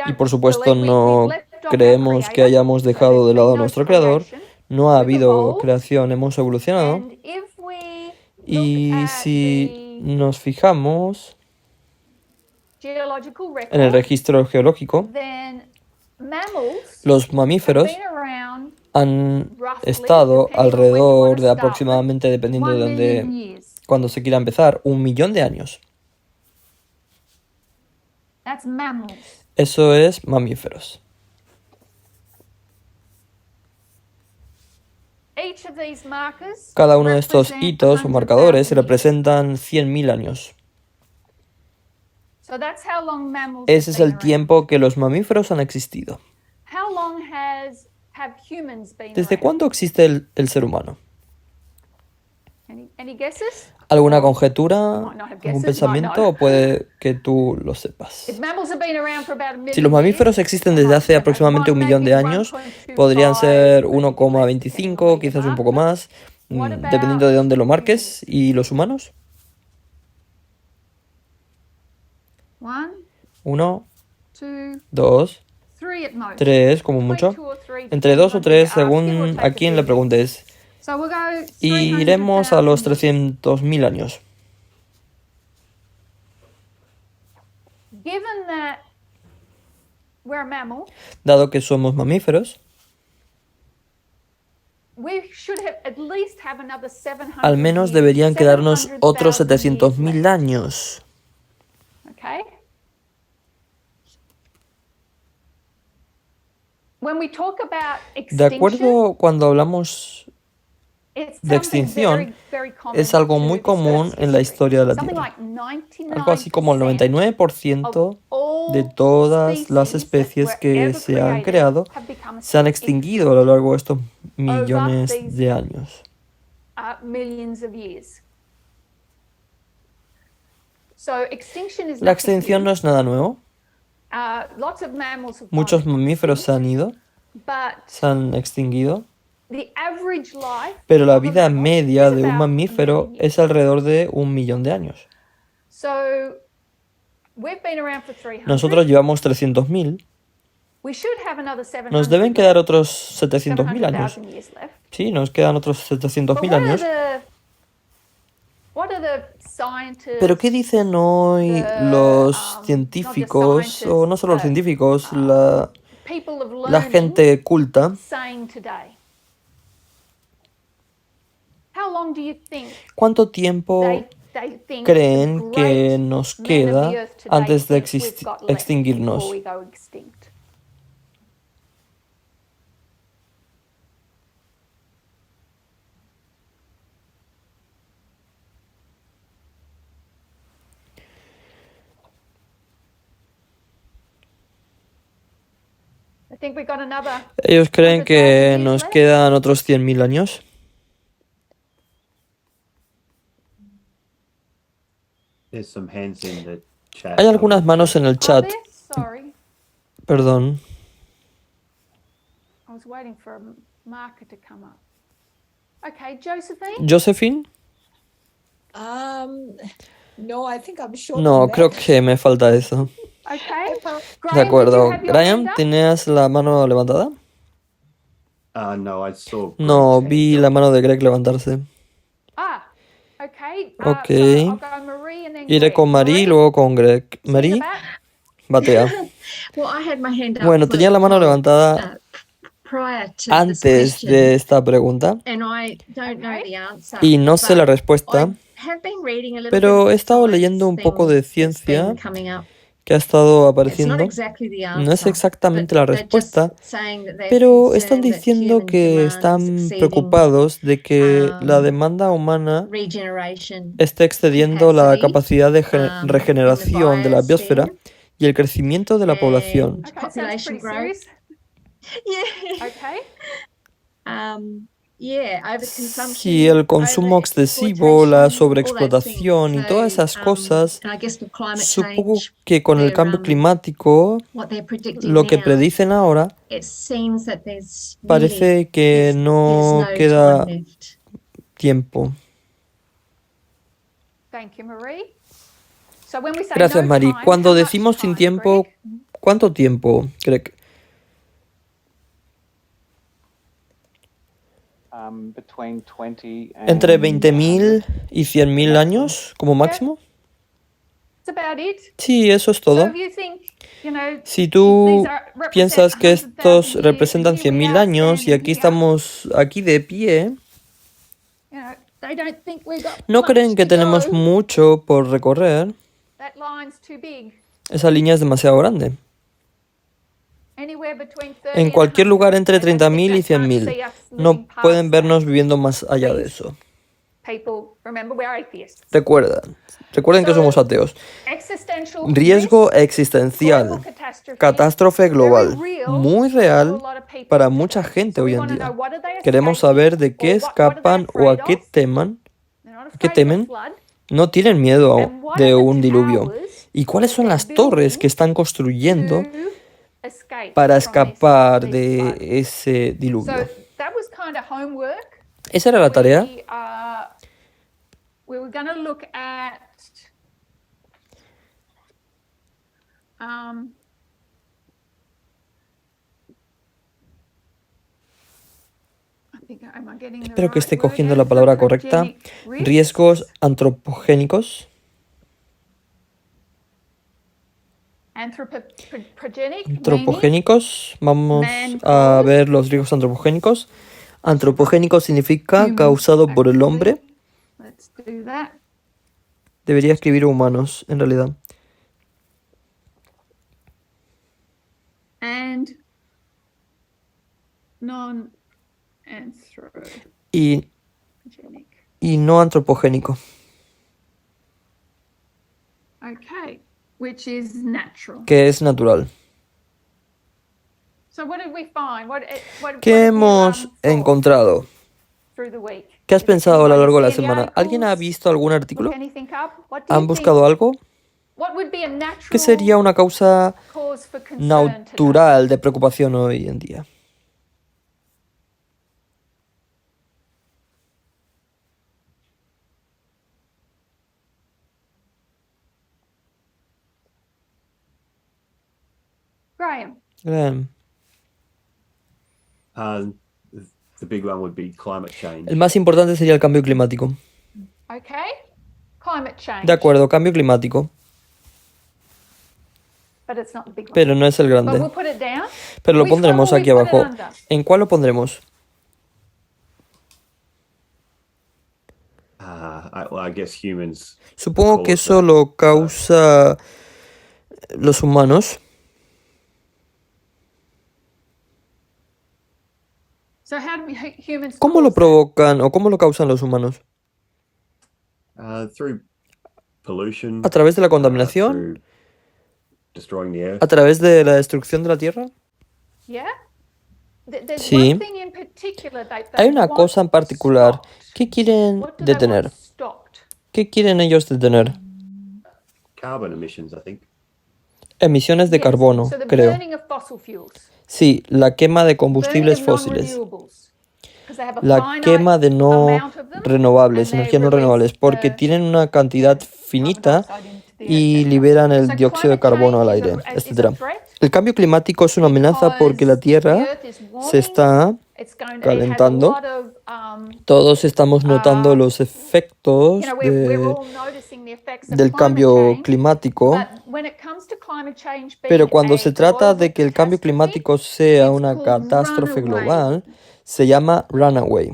S1: Y por supuesto no creemos que hayamos dejado de lado a nuestro Creador. No ha habido creación, hemos evolucionado. Y si nos fijamos en el registro geológico, los mamíferos han estado alrededor de aproximadamente, dependiendo de dónde, cuando se quiera empezar, 1.000.000 de años. Eso es mamíferos. Cada uno de estos hitos o marcadores representan 100.000 años. Ese es el tiempo que los mamíferos han existido.
S2: have humans been
S1: ¿Desde
S2: around?
S1: cuándo existe el ser humano?
S2: Any guesses?
S1: ¿Alguna
S2: You
S1: conjetura?
S2: might not have
S1: ¿Algún
S2: guesses, you might
S1: pensamiento?
S2: not.
S1: ¿O puede que tú lo sepas?
S2: If mammals have been around for about a
S1: Si los
S2: million
S1: mamíferos
S2: years,
S1: existen
S2: they
S1: desde
S2: might,
S1: hace aproximadamente
S2: one,
S1: 1 millón de
S2: maybe
S1: años,
S2: 1.25,
S1: podrían ser
S2: maybe less, depending on
S1: 1,25,
S2: where you
S1: quizás un
S2: mark
S1: poco
S2: them.
S1: más,
S2: What
S1: dependiendo
S2: about
S1: de dónde lo
S2: humans?
S1: marques. ¿Y los humanos?
S2: 1,
S1: 1,
S2: 2,
S1: 2,
S2: 3 at most.
S1: 3, como
S2: Between
S1: mucho.
S2: 2 or 3,
S1: Entre
S2: depending
S1: 2 o
S2: on who you
S1: 3,
S2: ask, give or
S1: según
S2: take
S1: a
S2: a
S1: quién
S2: few
S1: le
S2: years.
S1: preguntes.
S2: So we'll go
S1: Y iremos a
S2: 300,000
S1: los
S2: years.
S1: 300.000 años.
S2: Given that we're a mammal,
S1: Dado que somos mamíferos,
S2: we should have at least have another 700
S1: al menos
S2: years,
S1: deberían quedarnos otros
S2: 700,000 years
S1: 700.000
S2: left.
S1: años.
S2: Okay? When we talk about
S1: De
S2: extinction,
S1: acuerdo, cuando hablamos
S2: it's
S1: de
S2: something
S1: extinción,
S2: very common
S1: es algo
S2: to
S1: muy
S2: discuss
S1: común en la
S2: history.
S1: historia de la
S2: Something
S1: Tierra.
S2: like
S1: Algo así como el
S2: 99%
S1: 99%
S2: of
S1: de
S2: all
S1: todas las
S2: species
S1: especies
S2: that were
S1: que
S2: ever
S1: se han
S2: created
S1: creado
S2: have become
S1: se han
S2: extinct
S1: extinguido a lo largo de estos
S2: over
S1: millones
S2: these
S1: de años.
S2: millions of years. So extinction is
S1: La
S2: nothing
S1: extinción
S2: new.
S1: no es nada nuevo.
S2: Lots of mammals have
S1: Muchos
S2: gone
S1: mamíferos se han
S2: extinct,
S1: ido,
S2: but
S1: se han extinguido,
S2: the average life
S1: pero la
S2: of a
S1: vida
S2: mammal
S1: media
S2: is
S1: de un
S2: about a
S1: mamífero
S2: million years.
S1: es alrededor de 1 millón de años.
S2: So we've been around for 300.
S1: Nosotros llevamos 300.000.
S2: We should have another
S1: Nos
S2: 700
S1: deben quedar
S2: left,
S1: otros 700.000 años.
S2: 700,000 years left.
S1: Sí, nos quedan otros
S2: But
S1: 700.000 años.
S2: what are the scientists,
S1: Pero ¿qué dicen hoy los científicos, o no solo los científicos, la
S2: people of
S1: la
S2: learning
S1: gente culta?
S2: saying today? How long do you think
S1: ¿Cuánto tiempo
S2: they think
S1: creen
S2: the
S1: que
S2: great
S1: nos
S2: men of
S1: queda
S2: the earth today
S1: antes de
S2: think we've got left
S1: extinguirnos?
S2: before we go extinct? I think we got another
S1: Ellos creen que
S2: 100,000
S1: nos
S2: years left.
S1: quedan otros 100.000 años.
S3: There's some hands in the chat.
S1: Hay algunas manos en el
S2: Are
S1: chat.
S2: there? Sorry,
S1: Perdón.
S2: I was waiting for a marker to come up. Okay, Josephine?
S1: ¿Josephine?
S4: No, I think I'm short
S1: No,
S4: on
S1: creo
S4: that.
S1: que me falta eso.
S2: Okay.
S1: De
S2: Graham, did you
S1: acuerdo.
S2: have your
S1: Graham,
S2: hand up?
S1: ¿tenías la mano levantada?
S3: No, I saw.
S1: No,
S3: Greg's
S1: vi
S3: hand
S1: la
S3: up.
S1: mano de Greg levantarse.
S2: Okay.
S1: Ok.
S2: So I'll go Marie and then
S1: Iré
S2: Greg.
S1: con Marie y luego con Greg.
S2: sit in the
S1: Marie,
S2: back.
S1: batea.
S5: Well, I had my hand up
S1: Bueno,
S5: for
S1: tenía la mano
S5: the
S1: levantada
S5: prior to this
S1: antes
S5: question,
S1: de esta pregunta
S5: and I don't know
S2: Okay.
S5: the answer.
S1: y no sé la
S5: but
S1: respuesta,
S5: I have been reading a little
S1: pero
S5: bit
S1: he
S5: of
S1: estado
S5: science
S1: leyendo un poco de
S5: thing that's
S1: ciencia
S5: been coming up.
S1: que ha estado
S5: It's not
S1: apareciendo.
S5: exactly the
S1: No es
S5: answer,
S1: exactamente
S5: but
S1: la
S5: they're just
S1: respuesta,
S5: saying that they're
S1: pero están
S5: concerned that
S1: diciendo
S5: human
S1: que
S5: demand is
S1: están
S5: exceeding
S1: preocupados de que la
S5: um,
S1: demanda humana
S5: regeneration
S1: esté excediendo la
S5: capacity
S1: capacidad de
S5: in the
S1: regeneración de la biosfera
S5: biosphere
S1: y el crecimiento de la población.
S5: and
S2: Okay, sounds
S5: population
S2: pretty
S5: growth.
S2: serious.
S5: Yeah.
S2: Okay.
S5: Yeah, overconsumption,
S1: Sí, el consumo excesivo, la
S5: overexploitation, all those
S1: sobreexplotación y
S5: things.
S1: todas esas
S5: So,
S1: cosas,
S5: and I guess with climate
S1: supongo
S5: change,
S1: que con el
S5: they're,
S1: cambio climático,
S5: what they're predicting
S1: lo que
S5: now,
S1: predicen ahora,
S5: it seems that there's really
S1: parece que
S5: there's
S1: no
S5: no
S1: queda
S5: time left.
S1: tiempo.
S2: Thank you, Marie. So when we say
S1: Gracias,
S2: no
S1: Mari.
S2: time,
S1: Cuando
S2: how much
S1: decimos sin
S2: time,
S1: tiempo,
S2: Greg?
S1: ¿cuánto tiempo, Greg?
S6: Between 20
S1: ¿Entre
S6: and
S1: 20.000 y 100.000 años como máximo?
S2: That's about it.
S1: Sí, eso es
S2: So
S1: todo.
S2: if you think, you know,
S1: Si tú
S2: represent
S1: piensas que
S2: 100,000
S1: estos
S2: years,
S1: representan
S2: and here we
S1: 100.000
S2: are
S1: años y
S2: standing
S1: aquí
S2: here,
S1: estamos aquí de pie,
S2: you know, they don't think we've got
S1: ¿no
S2: much
S1: creen que
S2: to
S1: tenemos
S2: go.
S1: mucho por recorrer?
S2: That line's too big.
S1: Esa línea es demasiado grande.
S2: Anywhere between 30
S1: En
S2: and
S1: cualquier
S2: 100.
S1: lugar entre
S2: They don't think
S1: 30.000 y
S2: they can't
S1: 100.000.
S2: see us
S1: No
S2: living past
S1: pueden
S2: that.
S1: vernos viviendo más allá de
S2: Please,
S1: eso.
S2: people, remember we're atheists.
S1: Recuerden que somos ateos.
S2: Existential
S1: Riesgo
S2: risk, global
S1: existencial,
S2: catastrophe,
S1: catástrofe global,
S2: very real
S1: muy
S2: for a
S1: real
S2: lot of people
S1: para mucha gente hoy en día. Queremos saber de qué escapan o a qué temen. No tienen miedo de un diluvio. ¿Y cuáles son las torres que están construyendo para escapar de ese diluvio? Esa era la tarea.
S2: We were going to look at
S1: Espero que esté cogiendo la palabra correcta. Riesgos antropogénicos. Antropogénicos. Vamos a ver los riesgos antropogénicos. Antropogénico significa causado por el hombre. Debería escribir humanos, en realidad.
S2: And
S1: Y no antropogénico.
S2: Okay, which is natural.
S1: Que es natural.
S2: So what did we find?
S1: ¿Qué hemos encontrado?
S2: Through the week?
S1: ¿Qué has pensado a lo largo de la semana? ¿Alguien ha visto algún artículo?
S2: Look anything up? What do you
S1: ¿Han buscado algo?
S2: think? What would be a natural
S1: ¿Qué sería una causa
S2: cause for concern
S1: natural de preocupación hoy en día?
S2: today? Graham.
S1: Graham,
S3: The big one would be climate change.
S1: el más importante sería el cambio climático.
S2: Okay. Climate change.
S1: De acuerdo, cambio climático.
S2: But it's not the big one.
S1: Pero no es el
S2: But we'll
S1: grande.
S2: put it down.
S1: Pero lo
S2: Which one
S1: pondremos
S2: will we
S1: aquí
S2: put it
S1: abajo.
S2: under?
S1: ¿En cuál lo pondremos?
S3: I guess humans.
S1: Supongo que eso lo causa los humanos.
S2: So how do humans
S1: ¿Cómo lo
S2: cause that?
S1: provocan o cómo lo causan los humanos?
S3: Through pollution.
S1: ¿A través de la contaminación?
S3: Through destroying the earth.
S1: ¿A través de la destrucción de la tierra?
S2: Yeah? There's
S1: Sí.
S2: one thing in particular they
S1: Hay una
S2: want
S1: cosa en particular.
S2: stopped.
S1: ¿Qué quieren
S2: What do they
S1: detener?
S2: want stopped?
S1: ¿Qué quieren ellos detener?
S3: Carbon emissions, I think.
S1: Emisiones de
S2: Yes.
S1: carbono,
S2: So the
S1: creo.
S2: burning of fossil fuels.
S1: Sí, la quema de
S2: Burning
S1: combustibles
S2: of
S1: fósiles.
S2: non-renewables. 'Cause they have a
S1: La
S2: finite
S1: quema de no
S2: amount of them,
S1: renovables,
S2: and they
S1: energías no
S2: release
S1: renovables, porque
S2: the
S1: tienen una cantidad
S2: carbon
S1: finita
S2: dioxide into the
S1: y
S2: earth.
S1: liberan el
S2: So
S1: dióxido de
S2: climate
S1: carbono al
S2: change
S1: aire,
S2: is a
S1: etc.
S2: threat
S1: El cambio climático es una amenaza porque la
S2: because
S1: Tierra
S2: the earth is
S1: se
S2: warming.
S1: está
S2: It's going to,
S1: calentando.
S2: It has a lot of,
S1: Todos estamos notando los efectos
S2: we're all noticing the effects of
S1: del
S2: climate
S1: cambio
S2: change,
S1: climático,
S2: but when it comes to climate change being
S1: pero cuando
S2: a
S1: se trata
S2: global
S1: de que el cambio
S2: catastrophe,
S1: climático sea
S2: it's
S1: una
S2: called
S1: catástrofe
S2: runaway.
S1: global, se llama runaway.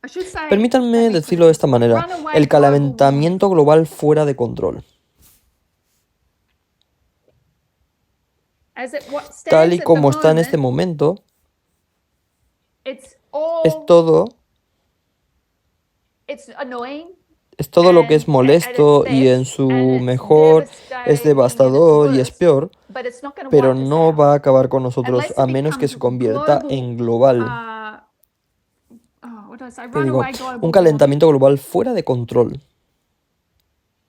S2: I should say,
S1: Permítanme
S2: let me
S1: decirlo
S2: put
S1: de
S2: it
S1: esta
S2: this way,
S1: manera,
S2: runaway
S1: el
S2: global warming.
S1: calentamiento global fuera de control.
S2: As it what
S1: Tal
S2: stands
S1: y
S2: at the
S1: como está en este
S2: moment,
S1: momento,
S2: it's all
S1: es todo
S2: it's annoying
S1: Es todo lo que es
S2: and
S1: molesto
S2: at its
S1: y en
S2: best,
S1: su
S2: and it's
S1: mejor es
S2: devastating and
S1: devastador
S2: it's
S1: y es
S2: worse,
S1: peor,
S2: but it's not gonna
S1: pero
S2: wipe us
S1: no
S2: out
S1: va a acabar con nosotros
S2: unless it
S1: a menos que
S2: becomes
S1: se convierta
S2: global,
S1: en global.
S2: what did I say?
S1: ¿Qué digo?
S2: Runaway global
S1: Un
S2: warming.
S1: calentamiento global fuera de control.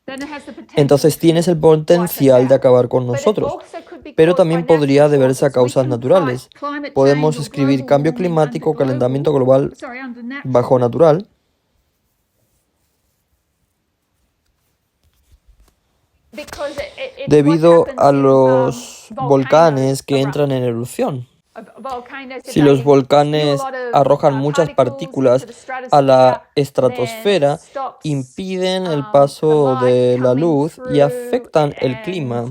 S2: Then it has the potential
S1: Entonces
S2: to
S1: tienes el
S2: wipe us
S1: potencial de
S2: out.
S1: acabar con
S2: But it
S1: nosotros,
S2: also could be
S1: pero
S2: caused
S1: también
S2: by natural
S1: podría deberse a
S2: causes. We
S1: causas
S2: can
S1: naturales.
S2: type climate
S1: Podemos
S2: change or
S1: escribir
S2: global
S1: cambio
S2: warming
S1: climático,
S2: under
S1: calentamiento
S2: global,
S1: global
S2: sorry, under natural.
S1: bajo natural,
S2: Because it's what
S1: debido
S2: happens
S1: a
S2: if,
S1: los volcanes que
S2: erupt.
S1: entran en erupción.
S2: Volcanoes,
S1: Si
S2: if
S1: los
S2: they
S1: volcanes
S2: spew a lot of,
S1: arrojan muchas
S2: partículas
S1: partículas a la estratosfera, impiden el paso de la luz y afectan el clima.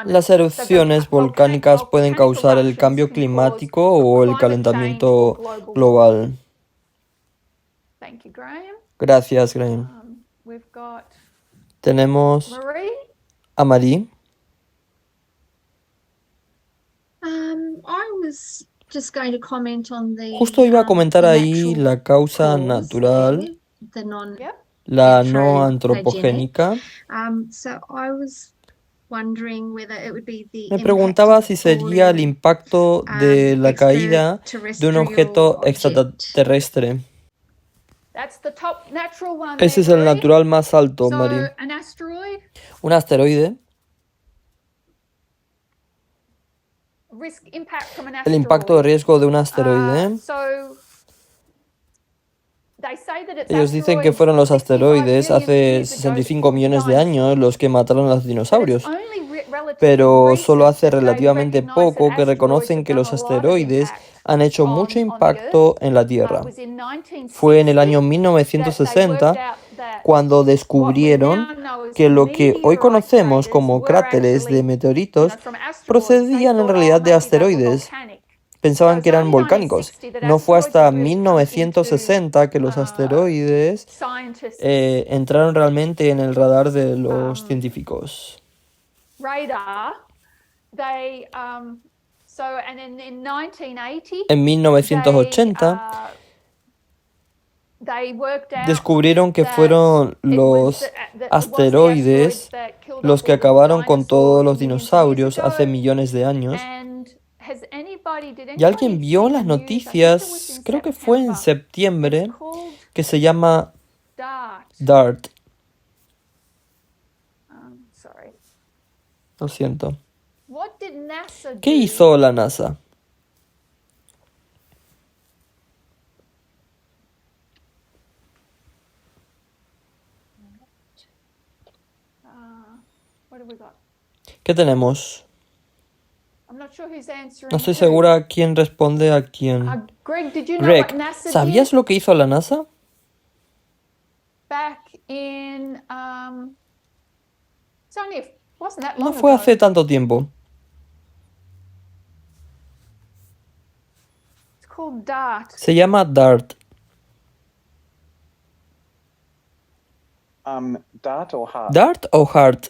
S1: Las erupciones volcánicas pueden causar el cambio climático o el calentamiento global.
S2: Thank you, Graham.
S1: Gracias, Graham.
S2: We've got
S1: Tenemos
S2: Marie.
S1: a Marie.
S5: I was just going to comment on the
S1: Justo iba a comentar ahí
S5: natural
S1: la causa
S5: cause
S1: natural,
S5: there, the non.
S2: Yep.
S1: la no antropogénica.
S5: So I was wondering whether it would be the
S1: Me
S5: impact
S1: preguntaba
S5: of
S1: si sería el
S5: falling,
S1: impacto de la caída de un objeto
S5: extraterrestrial object.
S1: extraterrestre.
S2: That's the top natural one.
S1: Ese es
S2: there,
S1: el
S2: Marie.
S1: natural más alto,
S2: So,
S1: Mari.
S2: an asteroid,
S1: Un asteroide.
S2: risk impact from an
S1: El
S2: asteroid.
S1: impacto de riesgo de un asteroide.
S2: So, they say that it's
S1: Ellos dicen que
S2: asteroids
S1: fueron los
S2: 65
S1: asteroides
S2: million
S1: hace
S2: years ago
S1: 65
S2: that
S1: millones de
S2: caused
S1: años los que mataron a los
S2: But it's
S1: dinosaurios.
S2: only relatively
S1: Pero solo
S2: recent
S1: hace
S2: that they
S1: relativamente
S2: recognise that
S1: poco que
S2: asteroids
S1: reconocen
S2: have
S1: que
S2: done
S1: los
S2: a lot of
S1: asteroides
S2: impact
S1: han hecho mucho
S2: on
S1: impacto
S2: the
S1: en la
S2: Earth.
S1: Tierra.
S2: It was in 1960
S1: Fue en el año
S2: that they worked
S1: 1960
S2: out that
S1: cuando
S2: what we
S1: descubrieron
S2: now know as
S1: que lo que hoy
S2: meteorite
S1: conocemos
S2: craters
S1: como
S2: were
S1: cráteres de
S2: actually,
S1: meteoritos
S2: from asteroids. They
S1: procedían en
S2: thought,
S1: realidad de
S2: maybe they were
S1: asteroides.
S2: volcanic.
S1: Pensaban
S2: So
S1: que
S2: it's
S1: eran
S2: only
S1: volcánicos.
S2: 1960 that
S1: No fue
S2: asteroids
S1: hasta
S2: have really come into
S1: 1960 que los asteroides
S2: scientists'
S1: entraron realmente en el radar de los científicos.
S2: radar. They and in 1980
S1: En 1980
S2: they worked out
S1: descubrieron que
S2: that
S1: fueron
S2: it was
S1: los
S2: the
S1: asteroides
S2: that killed
S1: los
S2: off
S1: que
S2: all the
S1: acabaron con todos los
S2: dinosaurs
S1: dinosaurios hace
S2: millions of years ago.
S1: millones de años.
S2: And
S1: ¿Y alguien vio en las
S2: anybody see the news? I think it was
S1: noticias,
S2: in
S1: creo que fue en
S2: September.
S1: septiembre,
S2: It's called
S1: que se llama
S2: DART.
S1: DART?
S2: Sorry.
S1: Lo siento.
S2: What did NASA
S1: ¿Qué
S2: do?
S1: hizo la NASA?
S2: What have we got?
S1: ¿Qué tenemos?
S2: I'm not sure who's answering.
S1: No estoy
S2: who.
S1: segura quién responde a quién.
S2: Greg, did you know
S1: Greg,
S2: what NASA
S1: ¿sabías
S2: did
S1: lo que hizo la NASA?
S2: back in? It's only wasn't that
S1: No
S2: long
S1: fue
S2: ago.
S1: hace tanto tiempo.
S2: It's called DART.
S1: Se llama DART.
S6: Dart or heart?
S1: ¿DART o HART?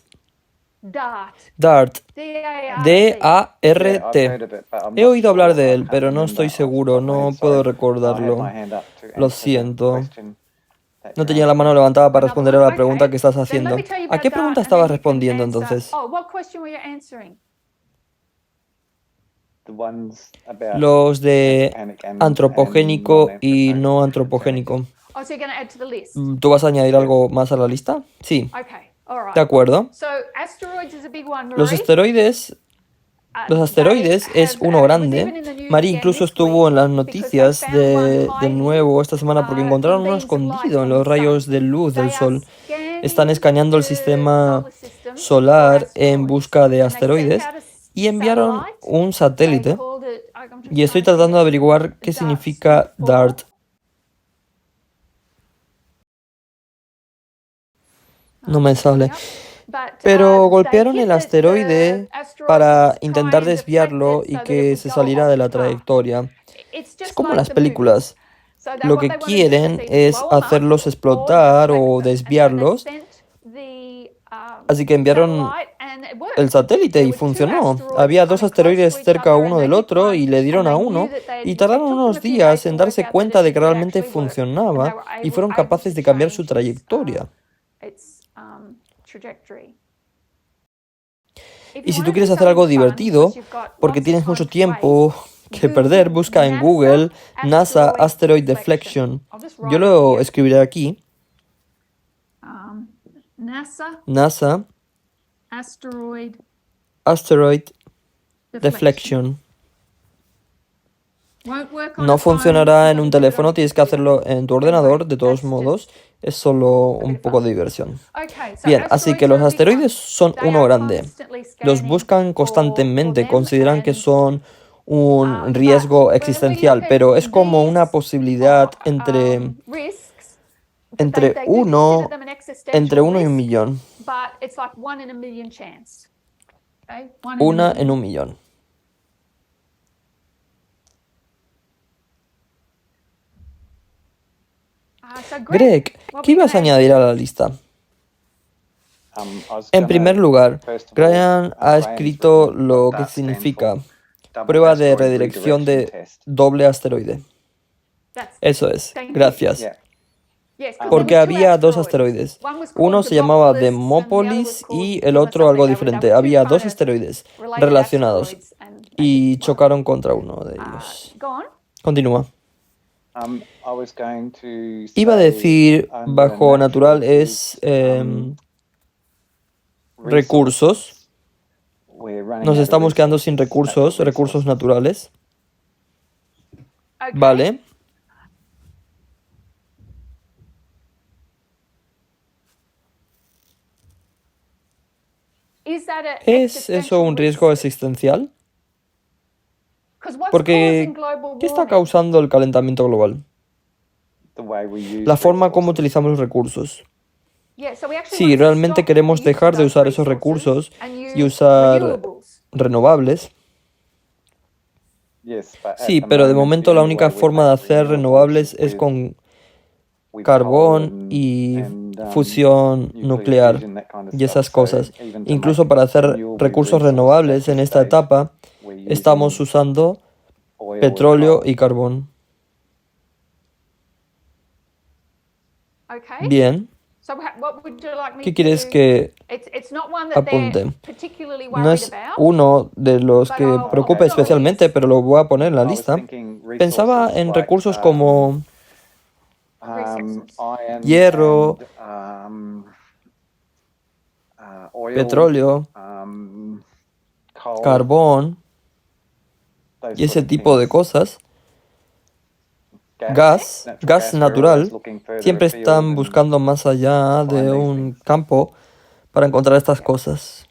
S2: DART.
S1: DART.
S2: D-A-R-T.
S6: Yeah, I've
S1: D-A-R-T.
S6: heard of it, but I'm
S1: He
S6: not
S1: oído hablar
S6: sure.
S1: de
S6: I
S1: él,
S6: can't
S1: pero no
S6: remember
S1: estoy
S6: off the top
S1: seguro,
S6: of my
S1: no
S6: head,
S1: puedo
S6: sorry. I had
S1: recordarlo.
S6: my hand up to
S1: Lo
S6: answer the
S1: siento.
S6: question that
S1: No
S6: you're
S1: tenía la
S6: asking.
S1: mano levantada para
S2: Another
S1: responder a
S2: one?
S1: la pregunta
S2: Okay.
S1: que estás
S2: Then
S1: haciendo.
S2: let me tell you
S1: ¿A
S2: about
S1: qué
S2: DART,
S1: pregunta
S2: and
S1: estabas
S2: then you can
S1: respondiendo
S2: answer.
S1: entonces?
S2: Oh, what question were you answering?
S6: The ones about
S1: Los de
S6: anthropogenic and
S1: antropogénico y
S6: non-anthropogenic.
S1: no antropogénico.
S2: Oh, so you're going to add to the list.
S1: ¿Tú vas a añadir algo más a la lista? Sí,
S2: Okay. All right.
S1: de acuerdo.
S2: So asteroids is a big one,
S1: Los
S2: Marie.
S1: Los asteroides es uno grande. María incluso estuvo en las noticias de nuevo esta semana porque encontraron uno escondido en los rayos de luz del Sol. Están escaneando el sistema solar en busca de asteroides y enviaron un satélite. Y estoy tratando de averiguar qué significa DART. No me sale. Pero golpearon el asteroide para intentar desviarlo y que se saliera de la trayectoria. Es como las películas. Lo que quieren es hacerlos explotar o desviarlos. Así que enviaron el satélite y funcionó. Había dos asteroides cerca uno del otro y le dieron a uno y tardaron unos días en darse cuenta de que realmente funcionaba y fueron capaces de cambiar su trayectoria. Y si tú quieres hacer algo divertido, porque tienes mucho tiempo que perder, busca en Google NASA Asteroid Deflection. Yo lo escribiré aquí. NASA Asteroid Deflection. No funcionará en un teléfono, tienes que hacerlo en tu ordenador, de todos modos. Es solo un poco de diversión. Bien, así que los asteroides son uno grande. Los buscan constantemente, consideran que son un riesgo existencial, pero es como una posibilidad entre uno y un millón. Una en un millón. Greg, ¿qué ibas a añadir a la lista? En primer lugar, Graham ha escrito lo que significa prueba de redirección de doble asteroide. Eso es, gracias.
S2: Yes, 'cause
S1: porque
S2: there were two
S1: había dos
S2: asteroids.
S1: asteroides.
S2: One was called
S1: Uno se llamaba
S2: Demopolis and the other
S1: Demópolis
S2: was called
S1: y el otro
S2: something
S1: algo
S2: else.
S1: diferente.
S2: They were two
S1: Había
S2: kind
S1: dos
S2: of
S1: asteroides
S2: related
S1: relacionados
S2: asteroids and they
S1: y
S2: did well.
S1: chocaron contra uno de ellos.
S2: Go on.
S1: Continúa.
S6: I was going to
S1: Iba a
S6: say
S1: decir,
S6: under
S1: bajo natural
S6: is,
S1: es recursos.
S6: We're running
S1: Nos
S6: out of
S1: estamos quedando sin
S6: resources,
S1: recursos,
S6: natural
S1: recursos
S6: resources.
S1: naturales.
S2: Okay.
S1: Vale.
S2: Is that a
S1: ¿Es eso un riesgo existencial? Porque, ¿qué está causando el calentamiento global?
S6: The way we use
S1: La forma como
S6: resources.
S1: utilizamos los recursos. Sí, realmente queremos dejar de usar esos recursos y usar renovables.
S6: Yes, but at
S1: Sí,
S6: the
S1: pero de
S6: moment,
S1: momento
S6: the
S1: la
S6: only
S1: única
S6: way we
S1: forma de
S6: make
S1: hacer renovables es
S6: with-
S1: con
S6: with
S1: carbón
S6: coal
S1: y
S6: and,
S1: fusión
S6: nuclear
S1: nuclear
S6: fusion, that kind of
S1: y esas
S6: stuff. So
S1: cosas.
S6: even to
S1: Incluso
S6: make
S1: para hacer
S6: renewable
S1: recursos
S6: resources
S1: renovables
S6: at
S1: en
S6: this
S1: esta
S6: stage,
S1: etapa
S6: we're
S1: estamos
S6: using
S1: usando
S6: oil,
S1: petróleo
S6: coal.
S1: y carbón.
S2: Okay.
S1: Bien,
S2: So what would you like me
S1: ¿qué quieres
S2: to-
S1: que
S2: It's not one that they're
S1: apunte?
S2: particularly
S1: No
S2: worried
S1: es
S2: about.
S1: uno de los que
S2: But
S1: preocupa
S6: I'll-
S1: especialmente, pero lo voy a poner en la
S6: I was
S1: lista?
S6: thinking
S1: Pensaba
S6: resources
S1: en
S6: like,
S1: recursos como
S2: Resources.
S6: iron
S1: hierro,
S6: and, oil,
S1: petróleo,
S6: coal,
S1: carbón
S6: those
S1: y ese
S6: sort of
S1: tipo de
S6: things.
S1: cosas. Gas
S6: we're
S1: natural,
S6: always looking further
S1: siempre
S6: afield
S1: están
S6: and
S1: buscando más allá
S6: find
S1: de
S6: these
S1: un
S6: things.
S1: campo para encontrar estas cosas.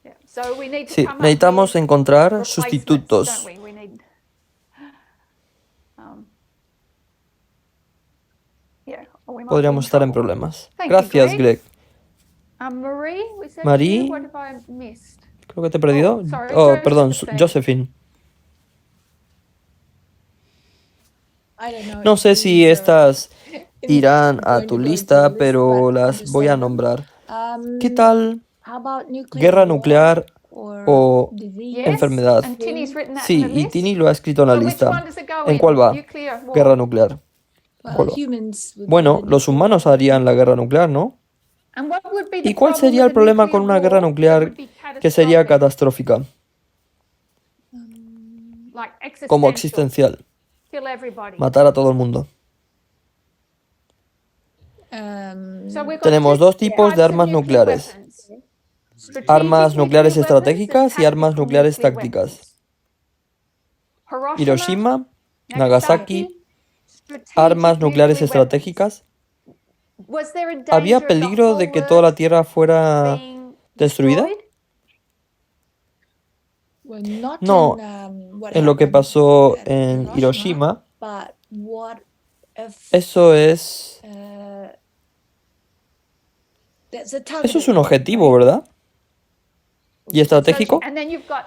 S2: Yeah. So we need to
S1: Sí,
S2: come up
S1: necesitamos
S2: with
S1: encontrar
S2: replacements,
S1: sustitutos.
S2: don't we? We need, yeah, or we might be
S1: Podríamos estar en
S2: trouble.
S1: problemas.
S2: Thank you,
S1: Gracias,
S2: Greg.
S1: Greg.
S2: Marie, was that
S1: Marie.
S2: you? What have I missed?
S1: Creo que te he perdido.
S2: Oh, sorry,
S1: Oh, perdón,
S2: Josephine.
S1: Josephine.
S4: I don't know
S1: No
S4: if
S1: sé si
S4: these are
S1: estas irán a
S4: going
S1: tu
S4: to go into
S1: lista,
S4: the list,
S1: pero
S4: but I'll
S1: las
S4: just
S1: voy
S4: say
S1: a
S4: them.
S1: nombrar.
S4: Um,
S1: ¿Qué tal
S4: How about nuclear
S1: guerra
S4: war
S1: nuclear
S4: or
S1: o
S4: disease?
S2: Yes,
S1: enfermedad?
S2: and Tinny's written that
S1: Sí,
S2: in the
S1: y
S2: list.
S1: Tini lo ha escrito en la
S2: So which
S1: lista.
S2: one does it go
S1: ¿En
S2: in?
S1: cuál va?
S2: Nuclear war.
S1: Guerra nuclear.
S4: Well,
S1: Hola.
S4: humans would
S1: Bueno,
S4: do the
S1: los
S4: nuclear
S1: humanos
S4: war.
S1: harían la guerra nuclear, ¿no?
S2: And what would be the
S1: ¿Y cuál
S2: problem
S1: sería
S2: with
S1: el
S2: a
S1: problema
S2: nuclear
S1: con una guerra
S2: war that
S1: nuclear
S2: would be
S1: que sería
S2: catastrophic?
S1: catastrófica,
S2: Like
S1: como
S2: existential.
S1: existencial?
S2: Kill everybody.
S1: Matar a todo el mundo.
S2: So we've got
S1: Tenemos
S2: two
S1: dos tipos
S2: types
S1: de
S2: of
S1: armas
S2: nuclear
S1: nucleares.
S2: weapons. Strategic
S1: Armas nucleares
S2: nuclear weapons
S1: estratégicas
S2: and
S1: y armas
S2: tactical
S1: nucleares
S2: nuclear
S1: tácticas.
S2: weapons.
S1: Hiroshima, Nagasaki,
S2: strategic
S1: armas nucleares
S2: nuclear weapons.
S1: estratégicas.
S2: Was there a danger
S1: ¿Había
S2: of the
S1: peligro
S2: whole
S1: de que toda la
S2: Earth
S1: Tierra fuera
S2: being
S1: destruida?
S2: destroyed?
S4: Well, not
S1: No,
S4: in, what
S1: en lo que
S4: happened
S1: pasó
S4: at
S1: en Hiroshima,
S4: but what if
S1: eso es
S4: that's a target,
S1: eso es un objetivo, ¿verdad? ¿Y estratégico?
S2: And then you've got